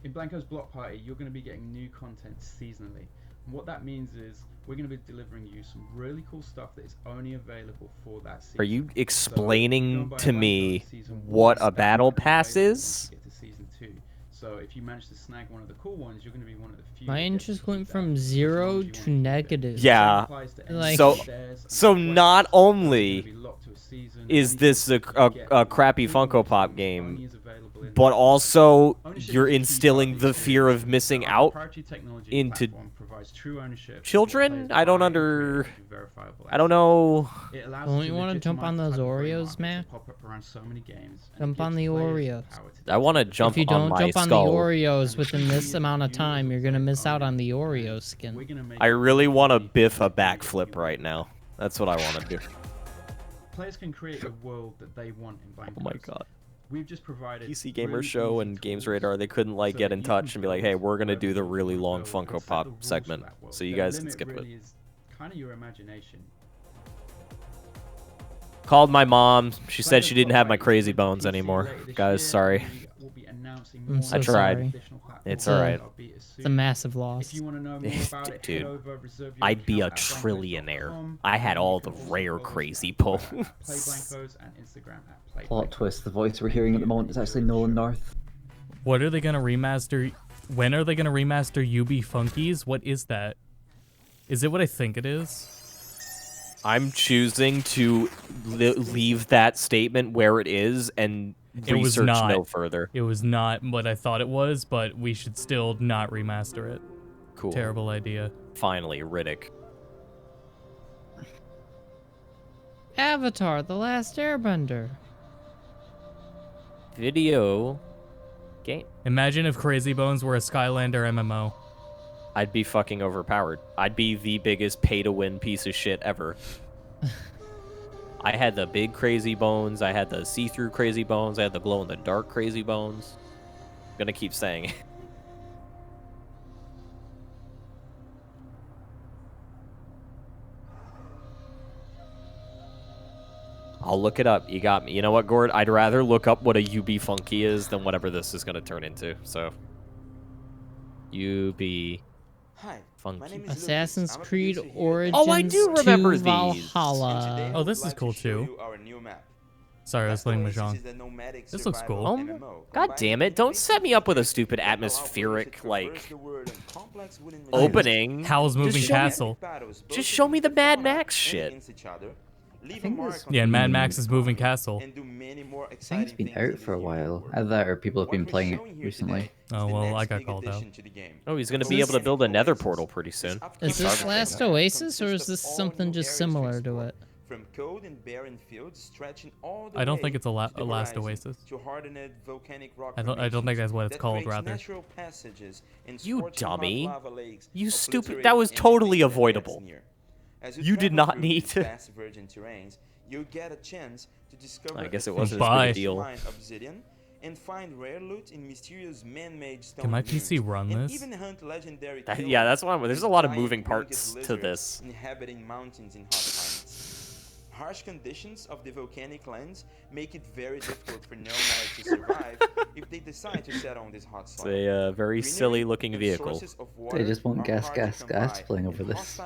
In Blanco's Block Party, you're going to be getting new content seasonally. And what that means is we're going to be delivering you some really cool stuff that is only available for that season. Are you explaining to me what a battle pass is? Get to season 2. So if you manage to snag one of the cool ones, you're going to be one of the few. My interest went from 0 to negative. Yeah. Like, So not only is this a crappy Funko Pop game, but also you're instilling the fear of missing out into children? I don't know. Don't you want to jump on those Oreos, man? Jump on the Oreos. I want to jump on my skull. If you don't jump on the Oreos within this amount of time, you're gonna miss out on the Oreo skin. I really want to biff a backflip right now. That's what I want to do. Players can create a world that they want in Blanco. Oh my god. We've just provided PC Gamer Show and Games Radar, they couldn't like get in touch and be like, hey, we're gonna do the really long Funko Pop segment, so you guys can skip it. Kind of your imagination. Called my mom. She said she didn't have my crazy bones anymore. Guys, sorry. I'm so I tried. sorry. It's alright. It's a massive loss. Dude, I'd be a trillionaire. I had all the rare crazy bones. Plot twist, the voice we're hearing at the moment is actually Nolan North. What are they gonna remaster? When are they gonna remaster UB Funkies? What is that? Is it what I think it is? I'm choosing to leave that statement where it is and research no further. It was not what I thought it was, but we should still not remaster it. Cool. Terrible idea. Finally, Riddick. Avatar: The Last Airbender. Video game. Imagine if Crazy Bones were a Skylander MMO. I'd be fucking overpowered. I'd be the biggest pay-to-win piece of shit ever. I had the big Crazy Bones, I had the see-through Crazy Bones, I had the glow-in-the-dark Crazy Bones. I'm gonna keep saying it. I'll look it up. You got me. You know what, Gord? I'd rather look up what a UB Funky is than whatever this is going to turn into. So, UB Funky. Assassin's Creed Origins. Oh, I do remember these. Valhalla. Oh, this is cool too. Sorry, I was playing Mahjong. This looks cool. Oh, God damn it. Don't set me up with a stupid atmospheric, like, opening. Howl's Moving Castle. Just show me the Mad Max shit. Yeah, and Mad Max's Moving Castle. I think it's been out for a while. Either that or people have been playing it recently. Oh, well, I got called out. Oh, he's going to be able to build a nether portal pretty soon. Is this Last Oasis, or is this something just similar to it? I don't think it's a Last Oasis. I don't think that's what it's called, rather. You dummy. You stupid. That was totally avoidable. You did not need to. I guess it wasn't a big deal. Can my PC run this? Yeah, that's why there's a lot of moving parts to this. Harsh conditions of the volcanic lands make it very difficult for nomads to survive if they decide to settle on this hot soil. It's a very silly looking vehicle. They just want gas playing over this.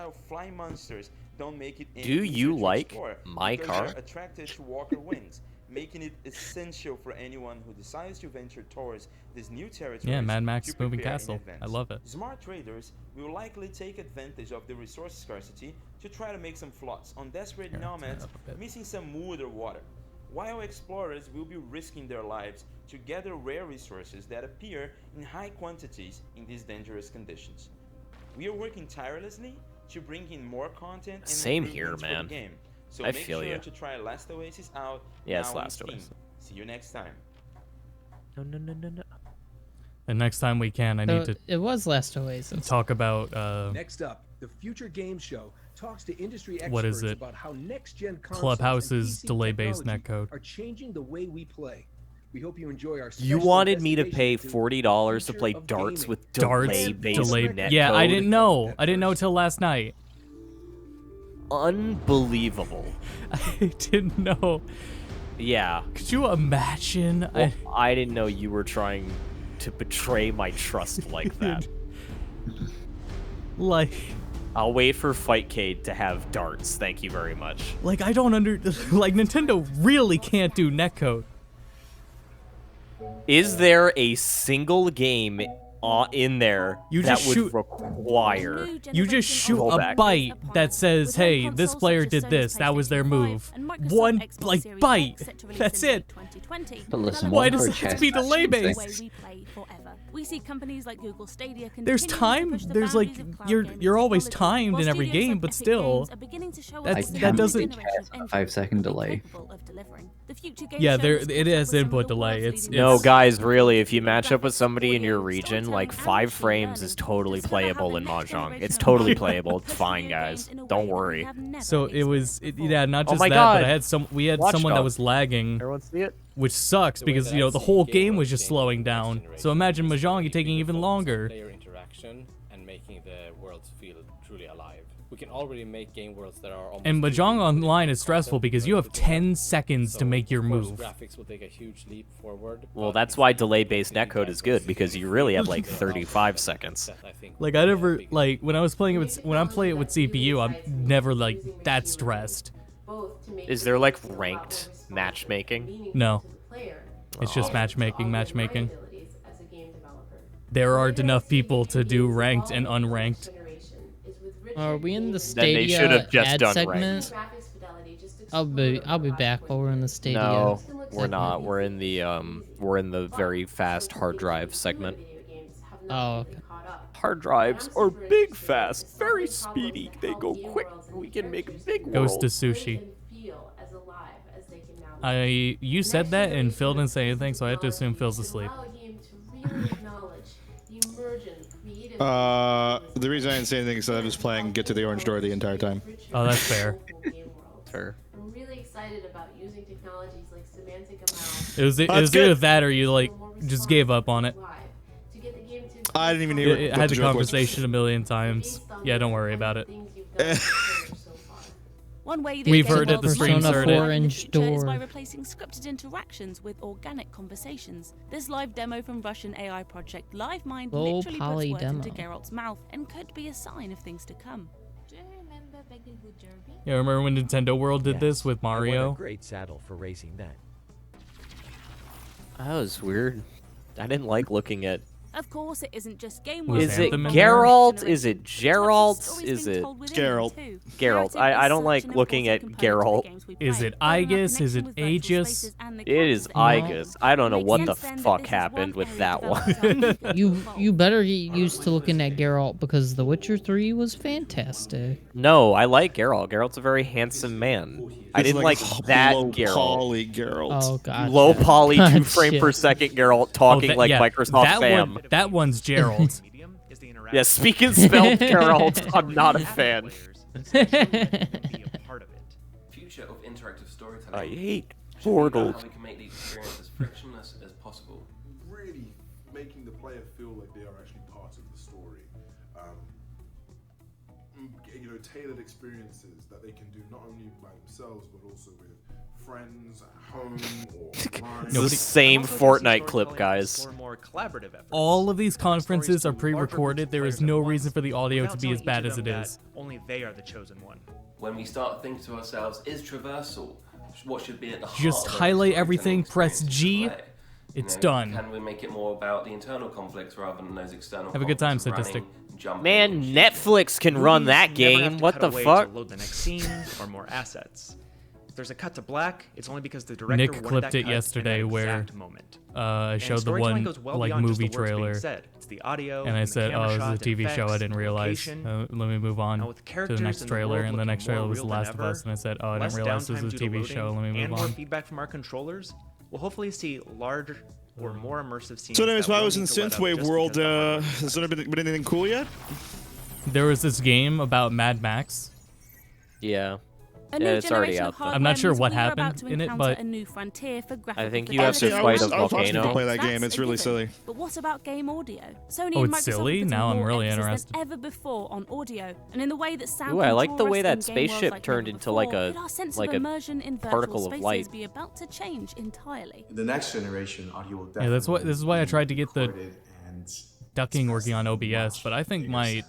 Do you like my car? Attracted to walker winds, making it essential for anyone who decides to venture towards this new territory. Yeah, Mad Max Moving Castle. I love it. Smart traders will likely take advantage of the resource scarcity to try to make some flots on desperate nomads missing some wood or water, while explorers will be risking their lives to gather rare resources that appear in high quantities in these dangerous conditions. We are working tirelessly to bring in more content and same here, improvements man. for the game. So I make feel sure you. to try Last Oasis out. Yeah, it's now on Last Steam. Oasis. See you next time. No. And next time we can, I need to. It was Last Oasis. Talk about. Next up, the Future Game Show talks to industry experts What is it? about how next-gen consoles Clubhouse's and PC delay-based technology netcode. are changing the way we play. We hope you enjoy our. You special wanted me to investigation pay $40 to play darts with delay-based netcode? Yeah, I didn't know. I didn't know till last night. Unbelievable. I didn't know. Yeah. Could you imagine? Well, I didn't know you were trying to betray my trust like that. Like, I'll wait for Fightcade to have darts. Thank you very much. like I don't like Nintendo really can't do netcode. Is there a single game in there You that just would shoot- require? You just shoot a rollback? byte that says, "Hey, this player did this. That was their move." One like byte. That's it. But listen, Why one does per it have to chest, be that's delay something. based? We see companies like Google Stadia There's time. There's like you're always timed in every game, but still, that doesn't. 5-second delay. Yeah, it has input delay. It's No, guys, really, if you match up with somebody in your region, like 5 frames is totally playable in Mahjong. It's totally playable. It's fine, guys. Don't worry. So it was, yeah, not Oh just my that, God. but I had we had Watch someone that Dogs. was lagging. Everyone see it? Which sucks because the whole game was just slowing down. So imagine Mahjong taking even longer. Player interaction and making the worlds feel truly alive. We can already make game worlds that are almost And Mahjong Online is stressful because you have 10 seconds to make your of course, move. graphics will take a huge leap forward. Well, that's why delay-based netcode is good, because you really have like 35 seconds. Like I never like when I was playing it with when I'm playing it with CPU, I'm never like that stressed. Is there like ranked matchmaking? No. It's just matchmaking. There aren't enough people to do ranked and unranked. Are we in the Then they should have Stadia just ad done segment? I'll be back while we're in the Stadia. No, we're segment. not. We're in the very fast hard drive segment. Oh, okay. Hard drives are big fast, very speedy. They go quick. We can make big Goes worlds. to sushi. You said that and Phil didn't say anything, so I had to assume Phil's asleep. The reason I didn't say anything is that I was playing Get to the Orange Door the entire time. Oh, that's fair. Fair. I'm really excited about using technologies like semantic amount. It was either that or you like just gave up on it. I didn't even hear. I had the conversation a million times. Yeah, don't worry about it. One way We've heard it, the streams Persona heard it. 4 inch is door. by replacing scripted interactions with organic conversations. This live demo from Russian AI project LiveMind Low literally poly puts words into demo. Geralt's mouth and could be a sign of things to come. Do you remember Yeah, remember when Nintendo World did this with I want Mario? a great saddle for racing that. That was weird. I didn't like looking at. Of course, it isn't just game Is it Geralt? Is it Geralt? Is it Geralt? Geralt. I don't like looking at Geralt. Is it Aegis? Is it Aegis? It is Aegis. I don't know what the fuck happened with that one. You better get used to looking at Geralt because The Witcher 3 was fantastic. No, I like Geralt. Geralt's a very handsome man. I didn't like that low Geralt. poly Geralt. Oh god. Low poly, 2 Gotcha. frame per second Geralt talking like Microsoft that fam. That one's Gerald. Yeah, speak and spell Geralt. I'm not a fan. Future of interactive storytelling. I hate should be about Portal. how we can make the experience as frictionless as possible. Really making the player feel like they are actually part of the story. You know, tailored experiences that they can do not only by themselves but also with friends at home or It's the same Fortnite clip, guys. More collaborative efforts. All of these conferences are pre-recorded. There is no reason for the audio to be as bad as it is. Only they are the chosen one. When we start thinking to ourselves, is traversal what should be at the heart Just of highlight storytelling everything, press experience G, to play? it's You know, done. Can we make it more about the internal conflicts rather than those external? Have a good time, conflicts of Statistic. running, jumping, Man, Netflix can run that game. What the fuck? To load the next scene or more assets. If there's a cut to black, it's only because the director Nick wanted clipped that it cut in yesterday that where exact moment. I And showed the storytelling one goes well like beyond just movie the words being trailer, said. It's the audio and I and the said, camera "Oh, shots this is a and TV show. I effects didn't and realize. location. Let me move on Now, with to the characters next in the trailer." world And the looking next trailer more was The real than Last of ever, Us, and I said, "Oh, I less didn't realize this downtime was a due to TV show. Let me loading, move and more on." feedback from our controllers, we'll hopefully see larger or more immersive scenes. So anyways, that while I we'll was in need to let up Synthwave just World, because the has there been anything cool yet? There was this game about Mad Max. Yeah. A new It's already generation out of there. hardware I'm not sure means what we are happened about to in it, encounter but a new frontier for graphical I think you have to fidelity. fight a I was watching people volcano. play that game. That's It's a really given. silly. But what about game audio? Sony Oh, and it's Microsoft silly? are putting Now I'm more really emphasis interested. than ever before on audio, and in the way that sound Ooh, I like can the draw way us that in game worlds spaceship like turned never into like before, a could our sense like of a immersion in particle virtual of spaces light. be about to change entirely? The next generation audio will Yeah, this definitely is why I tried to get the recorded and ducking working on OBS, but I think my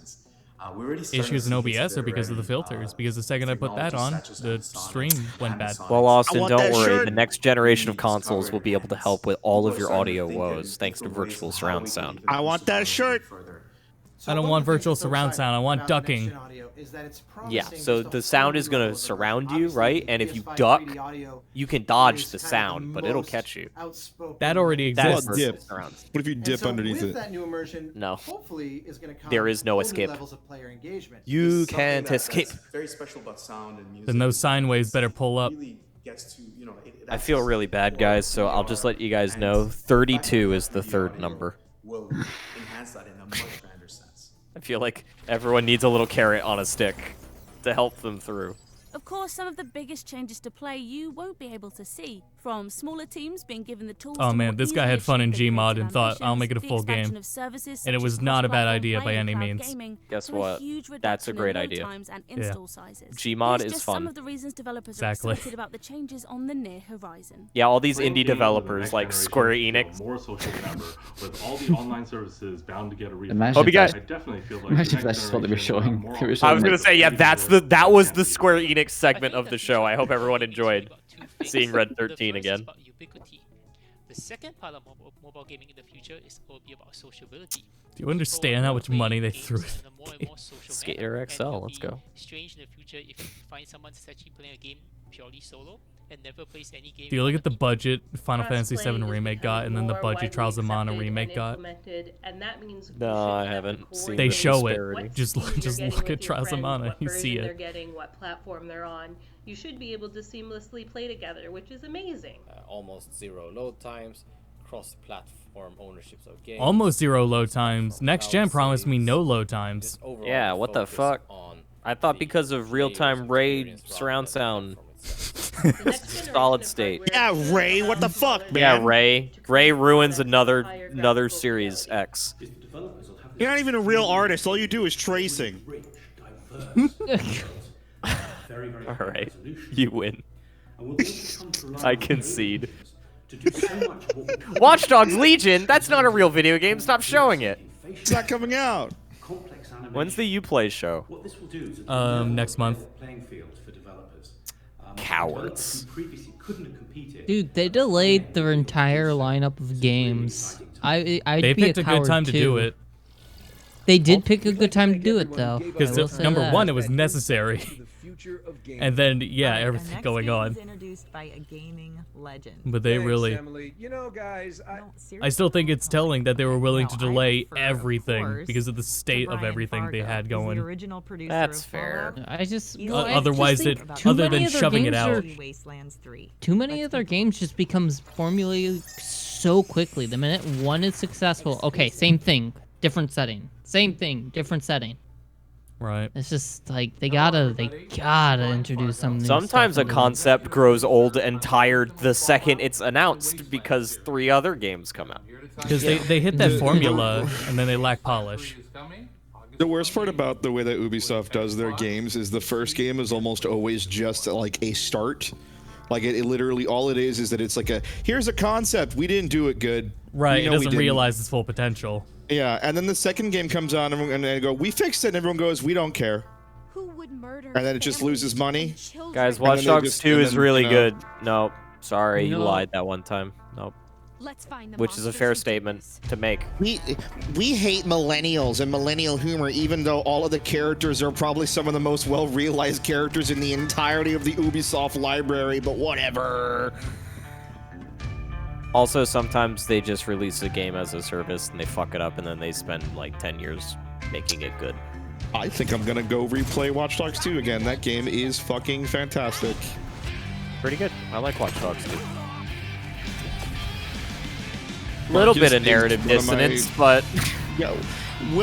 we already started issues in to see OBS are it because of the already. filters, because the second I put that on, the stream went bad. Well, Austin, don't worry. shirt. The next generation of consoles will be able to help with all of your audio woes thanks to virtual surround sound. I want that shirt. I don't want virtual surround sound, I want ducking. Yeah, so the sound is going to surround you, right? And if you duck, you can dodge the sound, but it'll catch you. That already That's exists. Dip. surround. What if you dip underneath it? That new immersion, No. hopefully is going to come There is no whole new escape. levels of player engagement. You can't escape. Very special about sound and music. Then those sine waves better pull up. Really gets to, you know, it I feel really bad, guys, so I'll just let you guys know 32 is the third number. will enhance that in a much grander sense. I feel like everyone needs a little carrot on a stick to help them through. Of course, some of the biggest changes to play you won't be able to see, from smaller teams being given the tools Oh to man, more this guy easily had fun in achieve their Gmod creative and thought, I'll make it a ambitions, full the expansion game. of services And it such was as not a bad cross-platform idea by play and any cloud means. gaming, Guess to a what? huge That's a reduction in great load idea. times and Yeah. install sizes. Gmod Here's is just fun. Some of the reasons developers Exactly. are excited about the changes on the near horizon. Yeah, all these indie developers like Square Enix. More social than ever, with all the online services bound to get a refund. Imagine Hope you guys- I definitely feel like Imagine the if that's next just what they were generation will have showing. more They were I showing was gonna like- say, yeah, that was the Square Enix segment of the show. I hope everyone enjoyed seeing Red 13 again. The second part of mobile gaming in the future will be about sociability. Do you understand how much money they threw at in a more and more social Skater manner, XL, and it'll let's be go. Strange in the future if you find someone that's actually playing a game purely solo and never plays any game. Do you look at the budget Final Fantasy Crossplay VII is Remake got, and then the becoming budget more Trials of Mana widely Remake accepted got? and implemented, and that means No, we should I have haven't a seen They the show disparity. it. Just what speed just you're look getting at with your Trials of friends, Mana. what You see version they're it. getting, what platform they're on. You should be able to seamlessly play together, which is amazing. Almost zero load times, cross-platform ownerships of games. Almost zero load times. Next gen promised me no load times. Yeah, what the fuck? I thought because of real-time RAID surround sound, solid state. Yeah, Ray, what the fuck, man? Yeah, Ray. Ray ruins another Series X. You're not even a real artist. All you do is tracing. All right, you win. I concede. Watch Dogs Legion? That's not a real video game. Stop showing it. It's not coming out. When's the Uplay show? Next month. Cowards. Dude, they delayed their entire lineup of games. I'd They be picked a good coward time to too. do it. They did pick a good time to do it though. Because number one, it was necessary. And then, yeah, everything going on. Introduced by a gaming legend. But they really... You know, guys, I still think it's telling that they were willing to No, I delay prefer, of everything course, because of the state of Brian everything they Fargo, had who's going. The original producer That's of fair. Fallout. I just He's well, I Otherwise, just think it- too other many than of their shoving it games out. are- Wastelands 3. Too many of their games just becomes formulated so quickly. The minute one is successful, okay, same thing, different setting. Same thing, different setting. Right. It's just like they gotta introduce some new Sometimes a stuff into it. concept grows old and tired the second it's announced because 3 other games come out. Because they hit that formula and then they lack polish. The worst part about the way that Ubisoft does their games is the first game is almost always just like a start. Like it literally, all it is that it's like here's a concept, we didn't do it good. Right, We it know we doesn't didn't. realize its full potential. Yeah, and then the second game comes on and they go, we fixed it, and everyone goes, we don't care. Who would murder And then it just loses money. Guys, And then Watch they Dogs just- 2 and is then, really you know- good. Nope. Sorry, you No. lied that one time. Nope. Let's find the Which is a fair statement to make. We hate millennials and millennial humor, even though all of the characters are probably some of the most well-realized characters in the entirety of the Ubisoft library, but whatever. Also, sometimes they just release a game as a service and they fuck it up and then they spend like 10 years making it good. I think I'm gonna go replay Watch Dogs 2 again. That game is fucking fantastic. Pretty good. I like Watch Dogs 2. Little bit Marcus of narrative is one of dissonance, but yeah,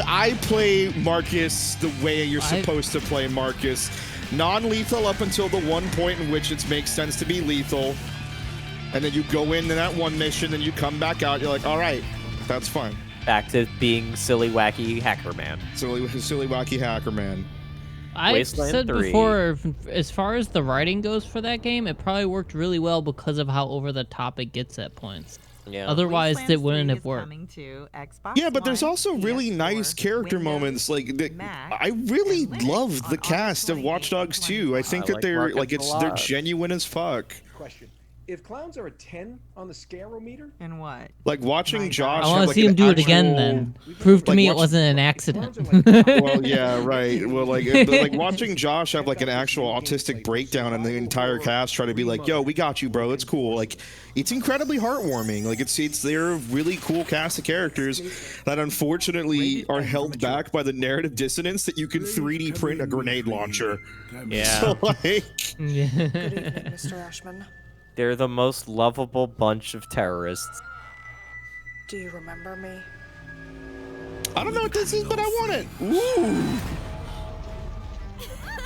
I play Marcus the way you're supposed to play Marcus. Non-lethal up until the one point in which it makes sense to be lethal. And then you go in that one mission, and you come back out, you're like, all right, that's fine. Back to being silly, wacky hacker man. Silly, wacky hacker man. I've Wasteland said 3. before, as far as the writing goes for that game, it probably worked really well because of how over the top it gets at points. Yeah. Otherwise, Wasteland it wouldn't 3 have is worked. coming to Xbox Yeah, but there's One, also really PS4, nice character Windows, moments. Like, Mac, I really and Linux love the on cast of Watch Dogs 2. I think I that like they're Marcus a they're lot. genuine as fuck. Question. If clowns are a 10 on the scarometer, and what? Like watching Josh. I want have, to like, see him an do it again. actual- Then prove to like, me it watch- wasn't an accident. Well, yeah, right. Well, like watching Josh have like an actual autistic breakdown, and the entire cast try to be like, "Yo, we got you, bro. It's cool." Like, it's incredibly heartwarming. Like, it's they're a really cool cast of characters that unfortunately are held back by the narrative dissonance that you can 3D print a grenade launcher. Yeah. So, like, Good evening, Mr. Ashman. They're the most lovable bunch of terrorists. Do you remember me? I don't know what this is, but I want it. Ooh.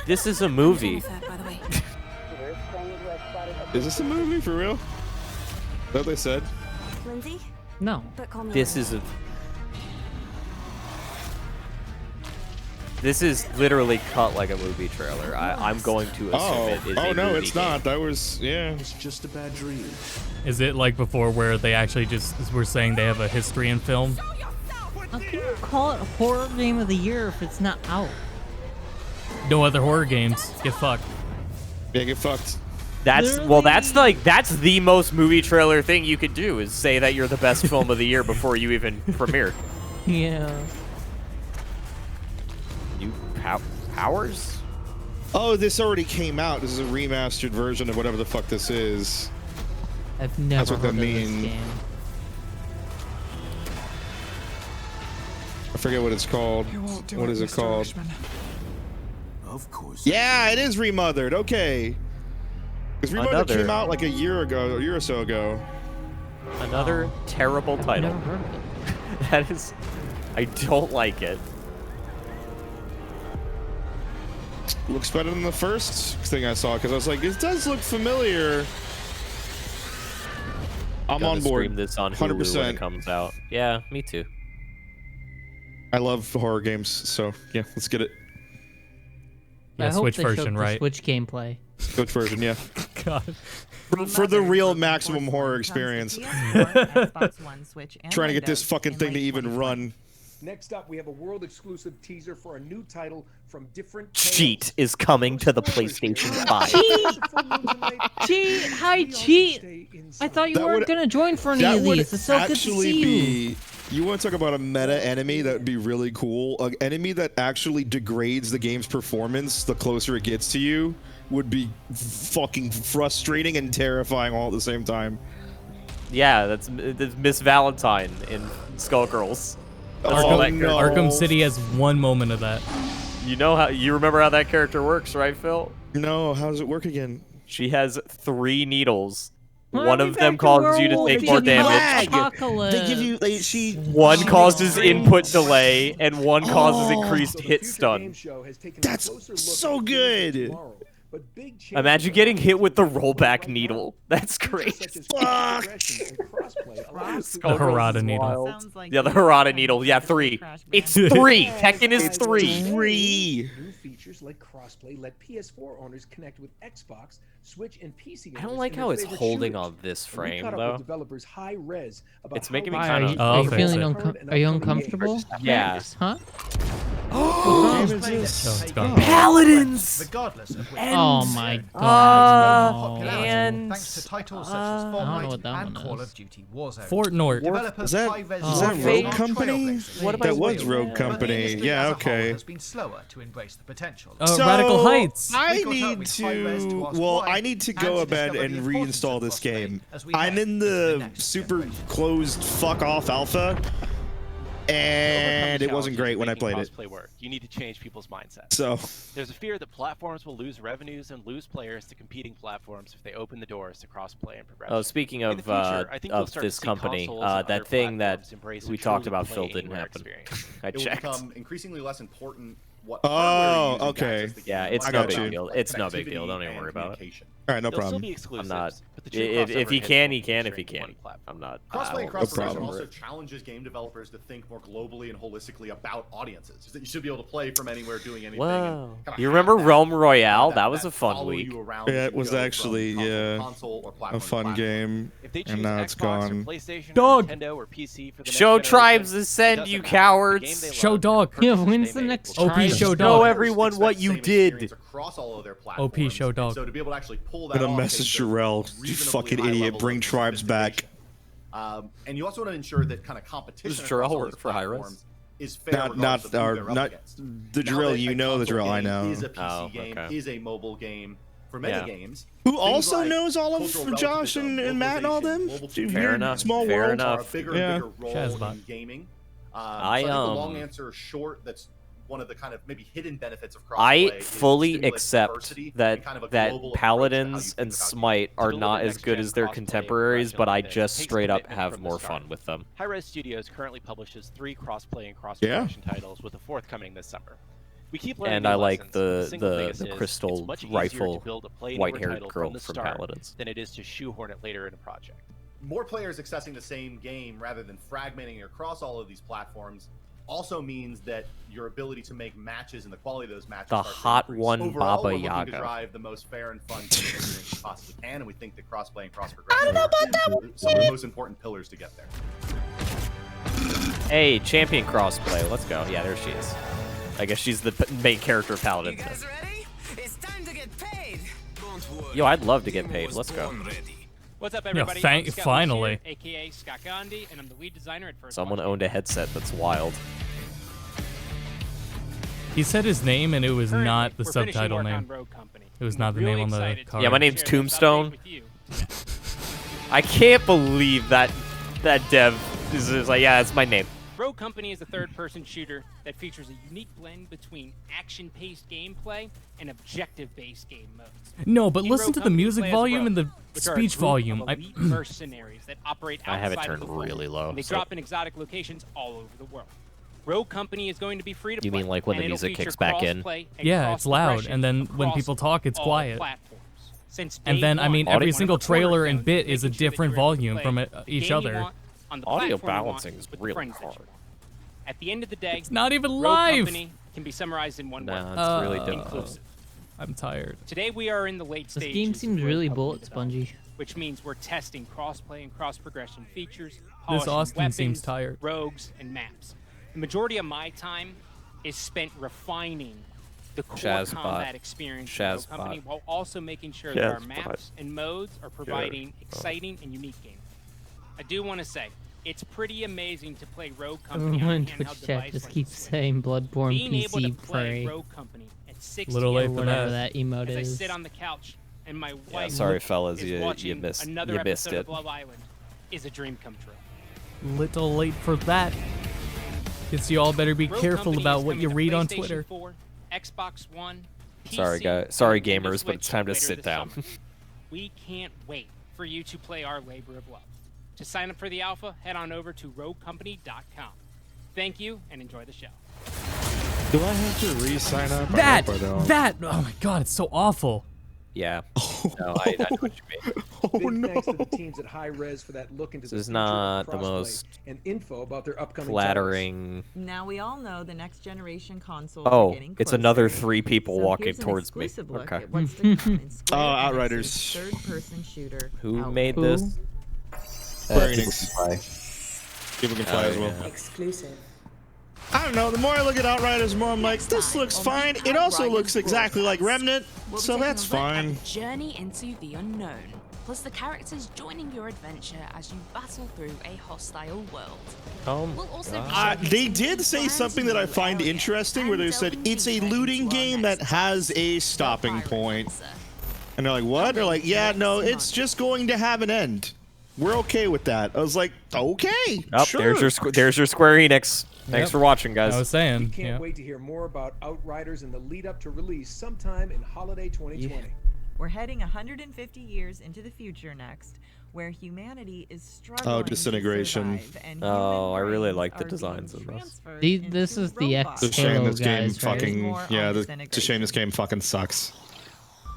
This is a movie. Is this a movie for real? Is that what they said? Lindsay? No. But call me This Lindsay. is a. This is literally cut like a movie trailer. I'm going to assume it is a no, movie it's game. not. That was It's just a bad dream. Is it like before where they actually just were saying they have a history in film? How can you call it horror game of the year if it's not out? No other horror games. Get fucked. Yeah, get fucked. That's well, that's the most movie trailer thing you could do is say that you're the best film of the year before you even premiered. Yeah. New powers? Oh, this already came out. This is a remastered version of whatever the fuck this is. I've never That's what heard that of this means. game. I forget what it's called. What is it called? Of course. Yeah, it is remothered. Okay. Because remothered Another- came out like a year or so ago. Another terrible title. Never heard of it. That is, I don't like it. Looks better than the first thing I saw because I was like, it does look familiar. I'm Gonna on board. Stream this on Hulu when 100%. it comes out. Yeah, me too. I love horror games, so yeah, let's get it. Yeah, I hope Switch they version, showed the right? Switch gameplay. Switch version, yeah. God. For the real maximum horror experience. Xbox One, Switch, and Trying to get this Windows fucking in thing to late even 2020. run. Next up, we have a world exclusive teaser for a new title from different Cheat is coming to the PlayStation 5. Cheat! Hi, Cheat! I thought you That weren't would- gonna join for any That of would these. It's so good to actually see you. be. You want to talk about a meta enemy that would be really cool? An enemy that actually degrades the game's performance the closer it gets to you would be fucking frustrating and terrifying all at the same time. Yeah, that's Miss Valentine in Skullgirls. That's all that no. Arkham City has one moment of that. You remember how that character works, right, Phil? No, how does it work again? She has 3 needles. Why One are we of them back to causes you to werewolf? take They more give you damage. Apocalypse. They give you she. One causes input delay, and one causes increased hit stun. That's so good. Imagine getting hit with the rollback needle. That's great. Fuck. The Harada needle. Yeah, the Harada needle. Yeah, 3. It's 3. Tekken is 3. 3. New features like crossplay let PS4 owners connect with Xbox, Switch, and PC. I don't owners like in how their it's favorite holding shooters. on this And we frame, caught up though. with developers high res about It's making me how kind real of. Oh, Are you feeling current and are you upcoming uncomfortable? Yeah. Huh? Oh, it's gone. Paladins! Regardless of which Oh my god. popularity, and thanks to titles such as I don't know Fortnite what that and one Call is. of Duty Warzone. Fortnite. Developers Is that high-res Rogue Warfare Company? trailblazers. What That about was Warfare? Rogue But the Company. industry Yeah, as a whole okay. has been slower to embrace the potential. So, Radical Heights. I We caught up need with high-res to ask well, why I need to and go to ahead discover and the importance reinstall of this game. crossplay as we I'm head in into the the next super generation. closed fuck off alpha. and it wasn't great when I played it. Crossplay work. You need to change people's mindsets. So there's a fear that platforms will lose revenues and lose players to competing platforms if they open the doors to crossplay and progression. Oh, speaking of this company, that thing that we talked about, Phil, didn't happen. I It will checked. become increasingly less important what Oh, hardware you use to okay. access the game. Yeah, it's More no about big deal. It's no big connectivity deal. Don't even and worry about it. communication. All right, no They'll still problem. be exclusives, I'm not. but the true If crossover he hits can, will he can. If feature he can, one platform. I'm not. Crossplay and I cross progression problem. also challenges game developers to think more globally and holistically about audiences. That you should be able to play from anywhere, doing anything. Whoa. And kinda You have remember that- Realm Royale? That was that a fun follow week. you around Yeah, as it you was go from actually console to yeah console or a platform to fun platform. game, If they choose and now it's Xbox gone. or PlayStation, Dog. or Nintendo or PC for the next Show generation, Tribes it Ascend, doesn't you matter. The game cowards. they Show love, dog. the Yeah, purchase when's they the make next will OP Tribes? show Show dog. everyone Expect what the you same did. experience across all of their OP platforms. show And dog. So to be able to actually pull that Gonna off message takes a Jarrell, you reasonably fucking high idiot. level Bring of Tribes back. sophistication. And you also want to ensure that kind of competition This is across Jarrell all these for high res. platforms is fair Not regardless of who they're up not against. the Now Jarrell. that You a know the console Jarrell. I game know. Is a PC Oh, game, okay. is a mobile game. For many Yeah. games, Who things also like knows all cultural of Josh relativism, and Matt and all them. globalization, global Dude, Fair weird enough. Small Fair world. enough. are a bigger Yeah. and bigger role Shazbot. in gaming. I, So I think the long um, answer short that's one of the kind of maybe hidden benefits of crossplay I is fully stimulates accept diversity that and kind of a that global approach to Paladins how you think and about Smite are deliver not as next-gen good as their crossplay and contemporaries, progression but I like this just takes straight up commitment have from the more start. fun with them. Hi-Res Studios currently publishes 3 cross-play and Yeah. cross-progression titles, with a 4th coming this summer. We keep learning And new I like lessons, and the single biggest the is, crystal it's much easier rifle to build a play-newer white-haired title girl from the from start Paladins. than it is to shoehorn it later in a project. more players accessing the same game rather than fragmenting across all of these platforms also means that your ability to make matches and the quality of those matches The starts to hot increase. one Overall, Baba we're looking Yaga. to drive the most fair and fun gaming experience we possibly can, and we think that crossplay and cross-progression are some of the most important pillars to get there. Hey, champion crossplay. Let's go. Yeah, there she is. I guess she's the main character of Paladins. Ready? It's time to get paid. Yo, I'd love to get paid. Let's go. What's up, Yo, everybody? I'm Scott finally. Lucia, aka Scott Gandhi, and I'm the lead designer at First Someone Watch owned a headset. That's wild. He said his name and it was Currently, not the we're finishing subtitle work on name. Rogue Company. It was I'm not the really name on the excited to card. Yeah, my share name's this Tombstone. update with you. I can't believe that dev is like, yeah, that's my name. Rogue Company is a third-person shooter that features a unique blend between action-paced gameplay and objective-based game modes. No, but In listen Rogue to the Company, music play as volume Rogue, and the which are a speech group volume. of elite mercenaries that operate I have it outside of turned the fold, really low, and they so- drop in exotic locations all over the world. Rogue Company is going to be free to You play. mean like when and the it'll music feature kicks back in? cross-play and Yeah, it's loud, cross-progression and then when across people talk, it's all quiet. platforms. Since And day then, I mean, one, every one of single the trailer and cornerstones bit is is a making sure that different you're able to volume play from the each game you other. want on the Audio platform you want balancing is with the really friends that hard. you want. At the end of the day, It's not even Rogue live. Company can be summarized in one Nah, word. it's really dumb. Inclusive. I'm tired. Today we are in the late This stages. game of seems Rogue really Company bullet development, spongy. which means we're testing cross-play and cross-progression features, This polishing Austin weapons, seems tired. rogues, and maps. The majority of my time is spent refining the core Shazbot. combat experience in Rogue Shazbot. Company while also making sure that our Shazbot. maps and modes are providing exciting and unique gameplay. I do want to say, it's pretty amazing to play Rogue Company on Everyone a in handheld Twitch chat device just like keeps the Switch. saying Bloodborne Being able to PC play Prey. Rogue Company at 60 Little late Or for whatever that. that emote as I is. sit on the couch and my Yeah, wife sorry, fellas, is you watching missed another you missed episode it. of Love Island is a dream come true. Little late for that. Guess you all better be Rogue careful Company about is what coming you to read on PlayStation Twitter. 4, Xbox One, PC, Sorry, guys. Sorry, and Nintendo gamers, but Switch it's time to later sit this down. summer. We can't wait for you to play our labor of love. To sign up for the alpha, head on over to roguecompany.com. Thank you and enjoy the show. Do I have to re-sign up? I hope I don't. Oh my god, it's so awful. Yeah. No, I know what you mean. Big thanks to the teams at High Res for that look into This the is future of not the crossplay most and info about their upcoming flattering. Now we all know the next generation consoles are Oh, getting it's closer. another 3 people So walking here's an towards me. exclusive look Okay. at what's to come in Square Oh, Enix's Outriders. third-person shooter. Who Outriders. made this? Square People can fly as well. Exclusive. I don't know. The more I look at Outriders, the more I'm like, this looks fine. It also looks exactly like Remnant, We'll be so taking that's a look at fine. the journey into the unknown, plus the characters joining your adventure as you battle through a hostile world. We'll also be They did say something that I find interesting, where they said it's a looting game that has a stopping point. And they're like, what? They're like, yeah, no, it's just going to have an end. We're okay with that. I was like, okay, Oh, sure. there's your Square Enix. Thanks for watching, guys. I was saying. We can't wait to hear more about Outriders in the lead up to release sometime in holiday 2020. We're heading 150 years into the future next, where humanity is struggling Disintegration. to survive, and Oh, I human really brains like the are designs being in this. transferred This is the robots. It's a shame Halo this game guys, right? fucking More yeah. on It's a shame this game fucking sucks.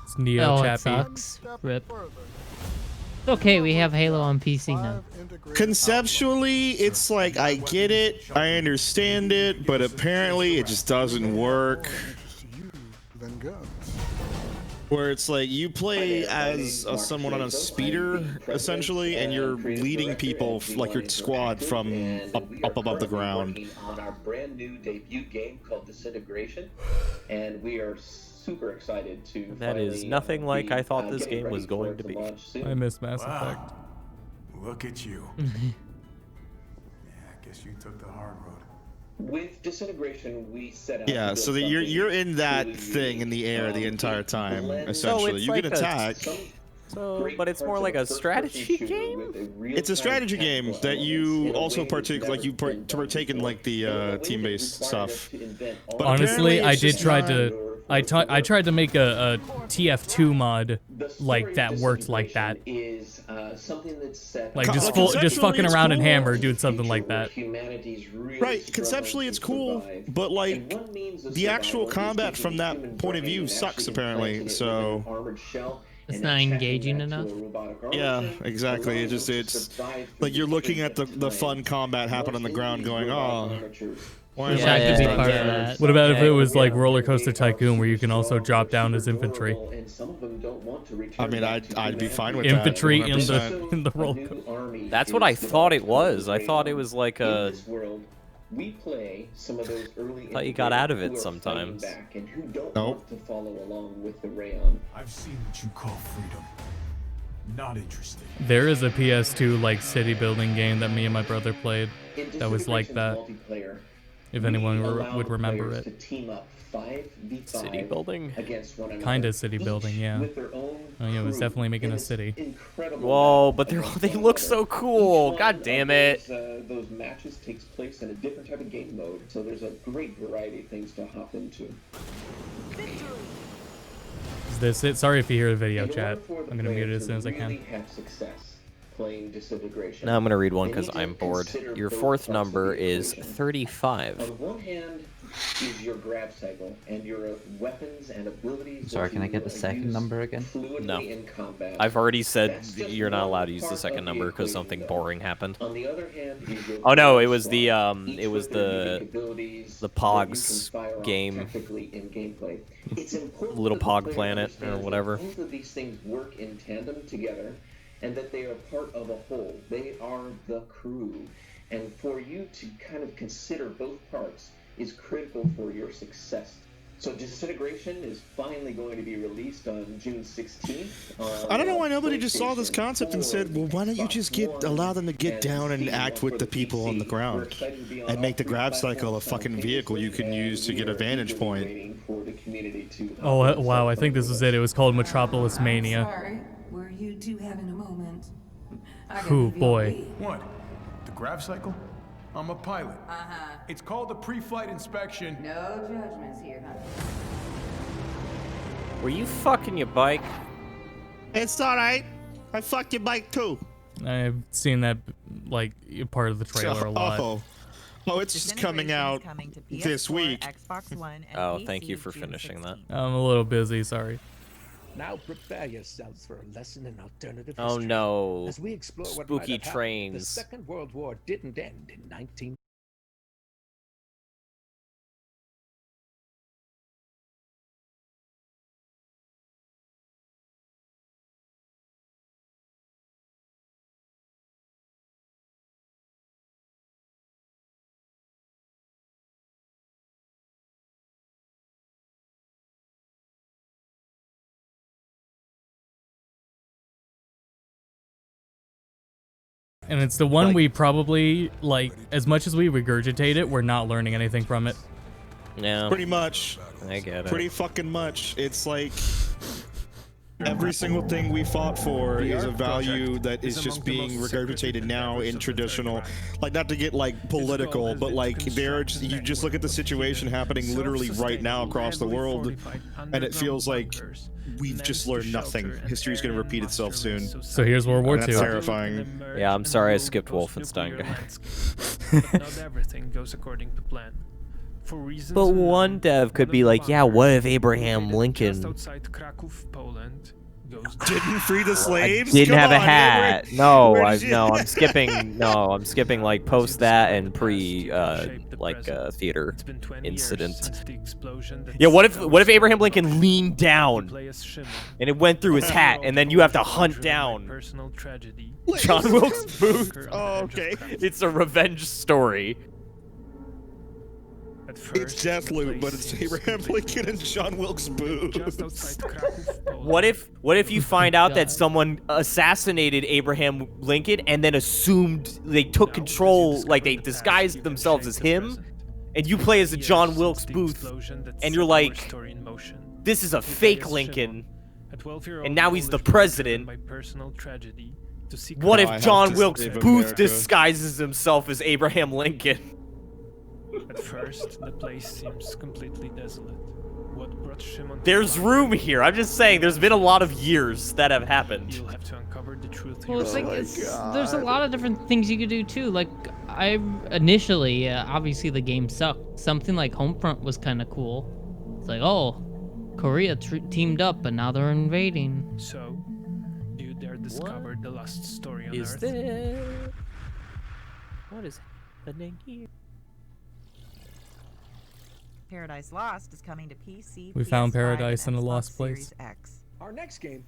It's Neo Oh, it Chappie. sucks. Rip. It's okay, we have Halo on PC now. Conceptually, it's like I get it, I understand it, but apparently it just doesn't work. Where it's like you play as someone on a speeder, essentially, and you're leading people like your squad from up above the ground. On our brand new debut game called Disintegration, and we are super excited to. That is nothing like I thought this game was going to be. I miss Mass Effect. Look at you. Yeah, I guess you took the hard road. With Disintegration, we set out. Yeah, to so that build you're something in that truly thing in the air the entire time, essentially. You like can attack. But it's more like a strategy game. It's a strategy game that you also partake, like you partake in like the team-based stuff. But Honestly, I it's did just try not- to. I tried to make a TF2 mod like that worked like that. Is something that's set. Like just Conceptually, fucking it's around in cool. Hammer doing something like that. Right, conceptually it's cool, but like the actual combat from that point of view sucks apparently. So It's not engaging enough. yeah, exactly. It's like you're looking at the fun combat happen on the ground, going, oh. Why Wish am I could be not part of there?" that. What about if it was like Roller Coaster Tycoon, where you can also drop down as infantry? I mean, I'd be fine with Infantry that. in 100%. the roller coaster. That's what I thought it was. I thought it was like a. We play some of those early. I thought you got out of it sometimes. Back and who don't Nope. want to follow along with the Rayon. I've seen what you call freedom. Not interested. There is a PS2 like city building game that me and my brother played that was like that. Multiplayer, If anyone we allow would remember players it. to team up 5v5 City building? against one another. Kinda city building, yeah. With their own Oh yeah, it was crew. definitely making It a is city. incredible Whoa, battle but against they one look another. so cool. Each God one damn of it. those matches takes place in a different type of game mode, so there's a great variety of things to hop into. Is this it? Sorry if you hear the video In chat. order for the I'm gonna mute it player as soon as I to can. really have success playing Disintegration, Now I'm gonna read one they because need to I'm bored. consider Your both fourth parts of number the is equation. 35. On one hand is your grab cycle and your weapons and abilities. Sorry, that can I you, get the second use number again? fluidly No. in combat. I've already said That's just you're not one allowed to use the part second of the number because equation, something though. boring happened. On the other hand is your Oh no, it firing was the squad, each it was with their the unique abilities the that you can Pogs fire off game. tactically in gameplay. It's important Little that the Pog player Planet or understands that whatever. both of these things work in tandem together, and that they are part of a whole. They are the crew, and for you to kind of consider both parts is critical for your success. So Disintegration is finally going to be released on June 16th. I don't know why nobody just saw this concept and said, well, why don't you just allow them to get down and act with the people on the ground and make the grab cycle a fucking vehicle you can use to get a vantage point. Oh wow, I think this is it. It was called Metropolis Mania. Sorry, were you two having a moment? Ooh boy. What? The grav cycle? I'm a pilot. Uh-huh. It's called the pre-flight inspection. No judgments here, huh? Were you fucking your bike? It's alright. I fucked your bike too. I've seen that like part of the trailer a lot. Oh, it's just coming out this week. Xbox One, and Oh, PC thank you for June finishing that. I'm a little busy, sorry. Now prepare yourselves for a lesson in alternative Oh history. no. As we explore what Spooky might have happened, trains. The Second World War didn't end in 19. And it's the one we probably, like, as much as we regurgitate it, we're not learning anything from it. Yeah. Pretty much. I get it. Pretty fucking much. It's like Every single thing we fought for is a value that is just being regurgitated now in traditional, like, not to get like political, but like you just look at the situation happening literally right now across the world, and it feels like we've just learned nothing. History's going to repeat itself soon. So here's World War II. That's terrifying. Yeah, I'm sorry I skipped Wolfenstein, guys. Not everything goes according to plan. For reasons But one dev could be like, yeah, what if Abraham Lincoln didn't free the slaves? didn't Come have a on, hat? man, No, where did you- I'm skipping. No, I'm skipping like post that and pre theater incident. Yeah, what if Abraham Lincoln leaned down and it went through his hat, and then you have to hunt down John Wilkes Booth? Oh, okay. It's a revenge story. It's Deathloop, but it's Abraham Lincoln and John Wilkes Booth. What if you find out that someone assassinated Abraham Lincoln and then assumed they took control, like they disguised themselves as him, and you play as a John Wilkes Booth, and you're like, this is a fake Lincoln, and now he's the president. What if John Wilkes Booth disguises himself as Abraham Lincoln? At first, the place seems completely desolate. What brought Shimon? There's room here. I'm just saying, there's been a lot of years that have happened. You'll have to uncover the truth. Well, it's like there's a lot of different things you could do too. Like I initially, obviously the game sucked. Something like Homefront was kind of cool. It's like, oh, Korea teamed up, but now they're invading. So, do you dare discover the last story on Is Earth? there? What is happening here? Paradise Lost is coming to PC. We found PS5, Paradise in a Xbox lost place. Series X. Our next game.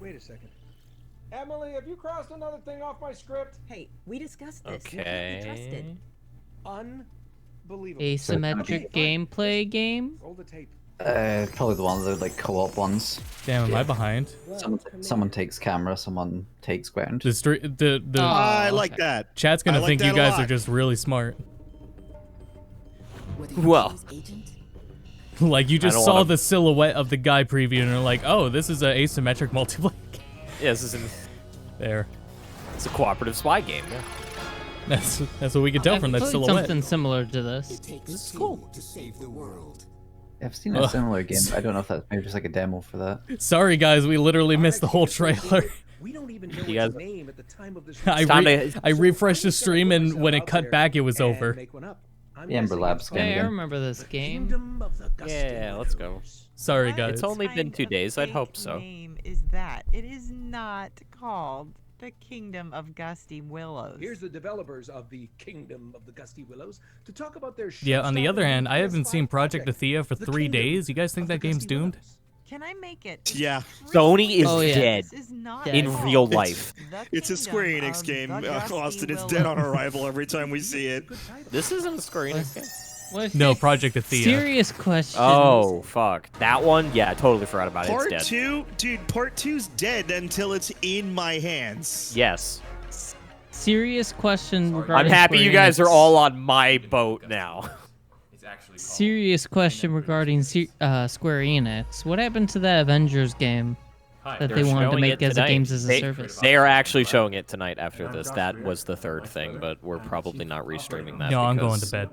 Wait a second. Emily, have you crossed another thing off my script? Hey, we discussed this. You can't be trusted. Unbelievable. Asymmetric gameplay game. Roll the tape. Probably the ones that are like co-op ones. Damn, am I behind? Someone takes camera, someone takes ground. I like that. Chat's gonna I like think that you a guys lot. are just really smart. Well, like you I just don't saw wanna- the silhouette of the guy preview and are like, oh, this is an asymmetric multiplayer game. yeah, this is There. It's a cooperative spy game. Yeah. That's what we could tell from that played silhouette. something similar to this. This is cool. To save the world. I've seen a similar game. But I don't know if that's maybe just like a demo for that. Sorry guys, we literally missed the whole trailer. We don't even know You its guys- name at the time of this. I refreshed the stream and when it cut back, it was over. The Ember Labs game. Hey, I again. remember this game. Yeah, let's go. Sorry guys. It's only been 2 days. I'd hope so. Name is that? It is not called the Kingdom of Gusty Willows. Here's the developers of the Kingdom of the Gusty Willows to talk about their. Yeah, on the other hand, I haven't seen Project project, Athea for 3 days. You guys think that game's doomed? Can I make it? Yeah. Sony is Oh, yeah. dead This is not in called real life. the It's a Square Kingdom Enix of game, the Gusty Austin. It's Willows. dead on arrival every time we see it. This isn't a Square Enix game. No, Project Athea. Serious question. Oh, fuck. That one? Yeah, I totally forgot about it. It's Part dead. 2, dude. Part 2's dead until it's in my hands. Yes. Serious question I'm regarding happy Square you guys Enix. are all on my boat now. Serious question regarding Square Enix. What happened to that Avengers game that they They're wanted to showing make it as a tonight. games as a service? They are actually showing it tonight after this. That was the third thing, but we're probably not restreaming that. No, I'm going to because- bed.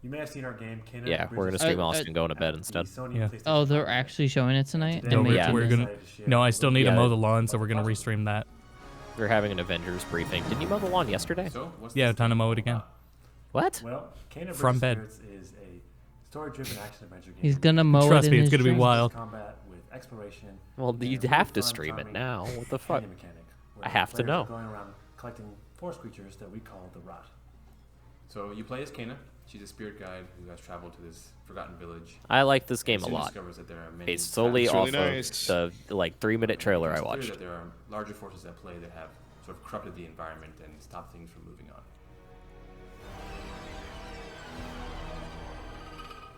You may have seen our game, Canada Yeah, we're gonna stream Austin going to bed instead. Yeah. Oh, they're actually showing it tonight? No, And we're, making we're it- gonna. No, I still need to Yeah. mow the lawn, so we're gonna restream that. We're having an Avengers briefing. Didn't you mow the lawn yesterday? Yeah, time to mow it again. What? Well, Canada From vs. bed. Spirits is a story-driven action adventure game. He's gonna mow Trust it me, in it's his gonna be dreams. wild. Combat with exploration. Well, and you'd a have to really fun, stream it charming now. What the fuck? companion mechanic, where I have to players are know. Going around collecting forest creatures that we call the Rot. So you play as Kana. She's a spirit guide who has traveled to this forgotten village. I like this game a Soon lot. discovers that there are many Based solely It's off really nice. of the like 3-minute trailer I It's clear watched. that there are larger forces at play that have sort of corrupted the environment and stopped things from moving on.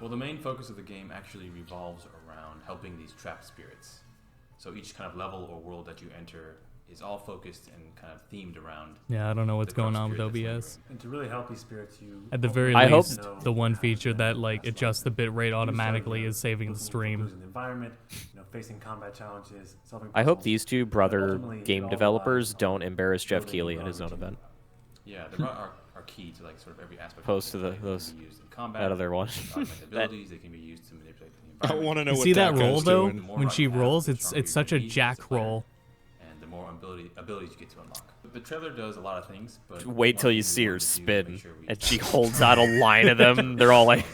Well, the main focus of the game actually revolves around helping these trapped spirits. So each kind of level or world that you enter is all focused and kind of themed around. Yeah, I don't know what's the going on with spirit that's OBS. and to really help these spirits, you At the very I hope- least, the one feature that like adjusts the bitrate automatically is saving the stream. the environment, facing combat challenges, solving I hope puzzles. these two brother Ultimately, it game all developers relies on don't embarrass Jeff building Keighley a at his own event. Yeah, the rot are key to like sort of every aspect. Opposed to of the, the game. They those can be used in combat, that other one. they can augment That- abilities, they can be used to manipulate the I environment. want to know You what see that guy's roll though? doing. When she rolls, it's such a jack roll. And the more abilities you get to unlock. The trailer does a lot of things, but Wait till one you thing see we her wanted to do is spin, make sure we and she holds out a line of them. They're all like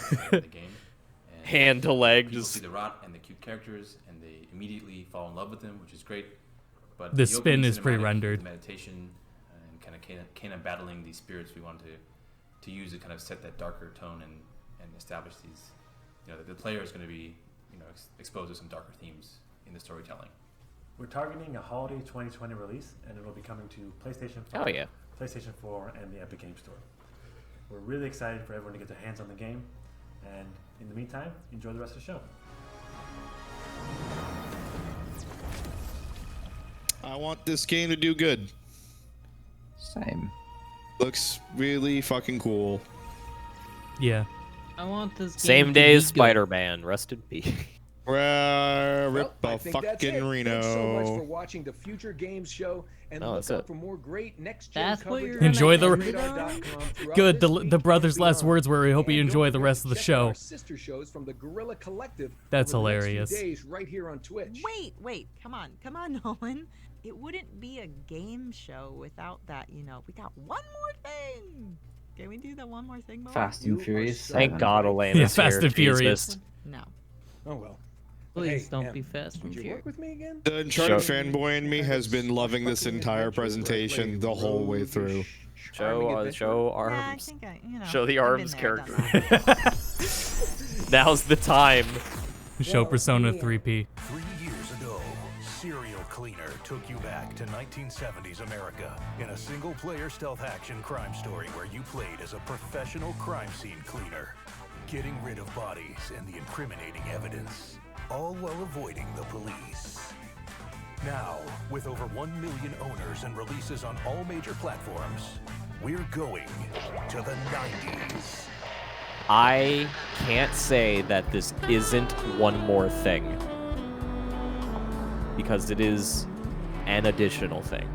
hand to leg, people just. see the rot and the cute characters, and they immediately fall in love with them, which is great. But The the spin opening is cinematic, pre-rendered. the meditation, and kind of Kana battling these spirits, we wanted to use to kind of set that darker tone and establish these. The player is going to be exposed to some darker themes in the storytelling. We're targeting a holiday 2020 release, and it will be coming to PlayStation 5, Oh, yeah. PlayStation 4, and the Epic Game Store. We're really excited for everyone to get their hands on the game, and in the meantime, enjoy the rest of the show. I want this game to do good. Same. Looks really fucking cool. Yeah. I want this game Same to day be as good. Spider-Man. Rest in peace. Rip I a think that's fucking it. Reno. Thanks so much for watching the Future Games Show, and No, look that's out it. for more great next-gen That's what coverage. you're on Enjoy the- GameRadar.com throughout Good. this The week brother's and last beyond. words were, "We hope you And enjoy don't the forget rest to of the check out show." our sister shows from the Gorilla Collective. That's over the next few hilarious. days right here on Twitch. Wait, come on, Nolan. It wouldn't be a game show without that, we got one more thing. Can we do the one more thing, Mo? Fast and Furious. Thank 7. God Elena's Yeah, here. Fast and Furious. Jesus. No. Oh well. Please Hey, don't Em, be fast Would and you work furious. with me again? The Uncharted Show- fanboy in me has been loving this entire presentation the whole way through. Show arms. Show the I've been arms there, character. done Now's the time. Show Persona 3P. 3 years ago, Serial Cleaner took you back to 1970s America in a single-player stealth action crime story where you played as a professional crime scene cleaner, getting rid of bodies and the incriminating evidence, all while avoiding the police. Now, with over 1 million owners and releases on all major platforms, we're going to the 90s. I can't say that this isn't one more thing. Because it is an additional thing.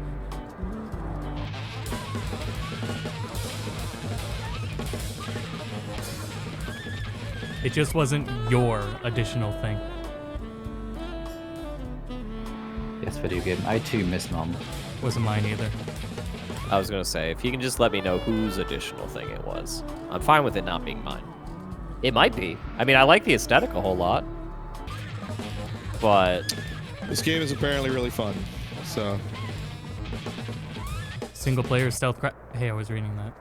It just wasn't your additional thing. Yes, video game. I too miss Mom. Wasn't mine either. I was gonna say, if you can just let me know whose additional thing it was. I'm fine with it not being mine. It might be. I mean, I like the aesthetic a whole lot. But This game is apparently really fun, so. Single player stealth Hey, I was reading that.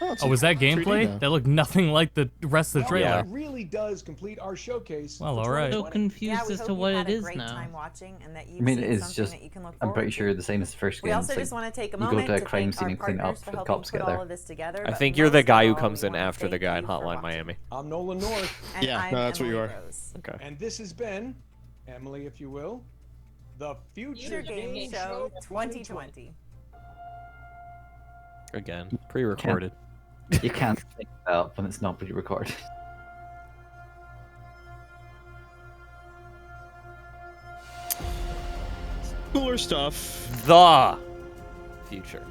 it's Oh, was that 3D gameplay? now. That looked nothing like the rest of the Well, trailer. It really does complete our showcase. Well, for all right. So 2020. confused we as hope to you what had it a is great now. time watching and that I you've mean, seen it is something just. that you can look I'm forward pretty to. sure the same as the first We game. also It's just like, want to take a you go moment to a to crime thank scene our and clean it up. partners for The helping cops put get all there. of this together. I but think you're the most guy of who all, comes we in wanna after the thank guy you in for Hotline watching. Miami. I'm Nolan North. And Yeah, I'm no, that's what Emily you are. Rose. Okay. And this has been, Emily, if you will, the Future Future Game Show 2020. Again, pre-recorded. You can't think that when it's not pre-recorded. Cooler stuff. The future.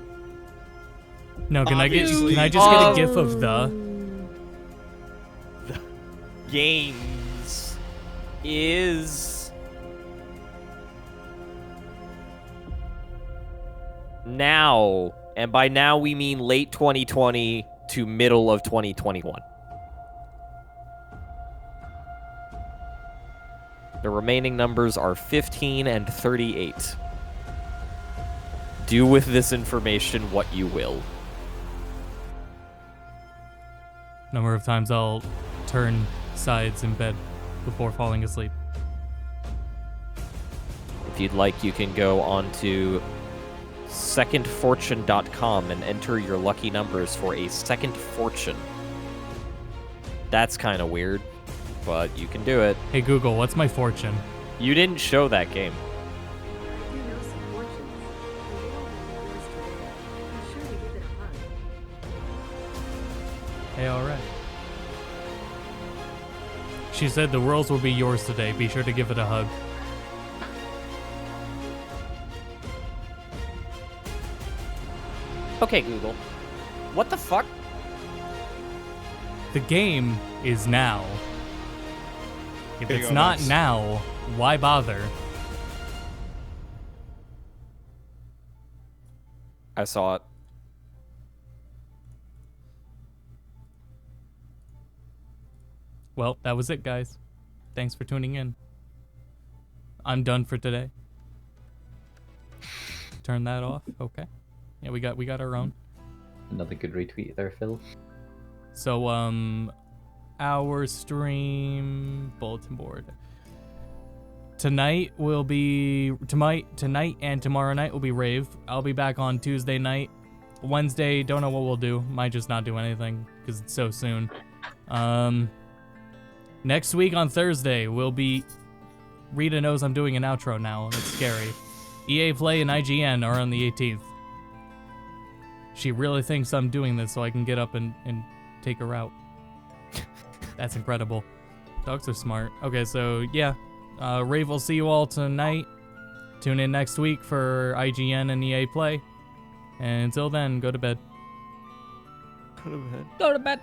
No, can I just Obviously. get a gif of the? Games is now, and by now we mean late 2020 to middle of 2021. The remaining numbers are 15 and 38. Do with this information what you will. Number of times I'll turn sides in bed before falling asleep. If you'd like, you can go on to secondfortune.com and enter your lucky numbers for a second fortune. That's kind of weird, but you can do it. Hey Google, what's my fortune? You didn't show that game. Hey, all right. She said the worlds will be yours today. Be sure to give it a hug. Okay, Google. What the fuck? The game is now. If Here you it's go, not Max. now, why bother? I saw it. Well, that was it, guys. Thanks for tuning in. I'm done for today. Turn that off. Okay. Yeah, we got our own. Another good retweet there, Phil. So, our stream bulletin board. Tonight will be tonight and tomorrow night will be rave. I'll be back on Tuesday night. Wednesday, don't know what we'll do. Might just not do anything because it's so soon. Next week on Thursday will be. Rita knows I'm doing an outro now. That's scary. EA Play and IGN are on the 18th. She really thinks I'm doing this so I can get up and take her out. That's incredible. Dogs are smart. Okay, so yeah. Rave will see you all tonight. Tune in next week for IGN and EA Play. And until then, go to bed. Go to bed. Go to bed.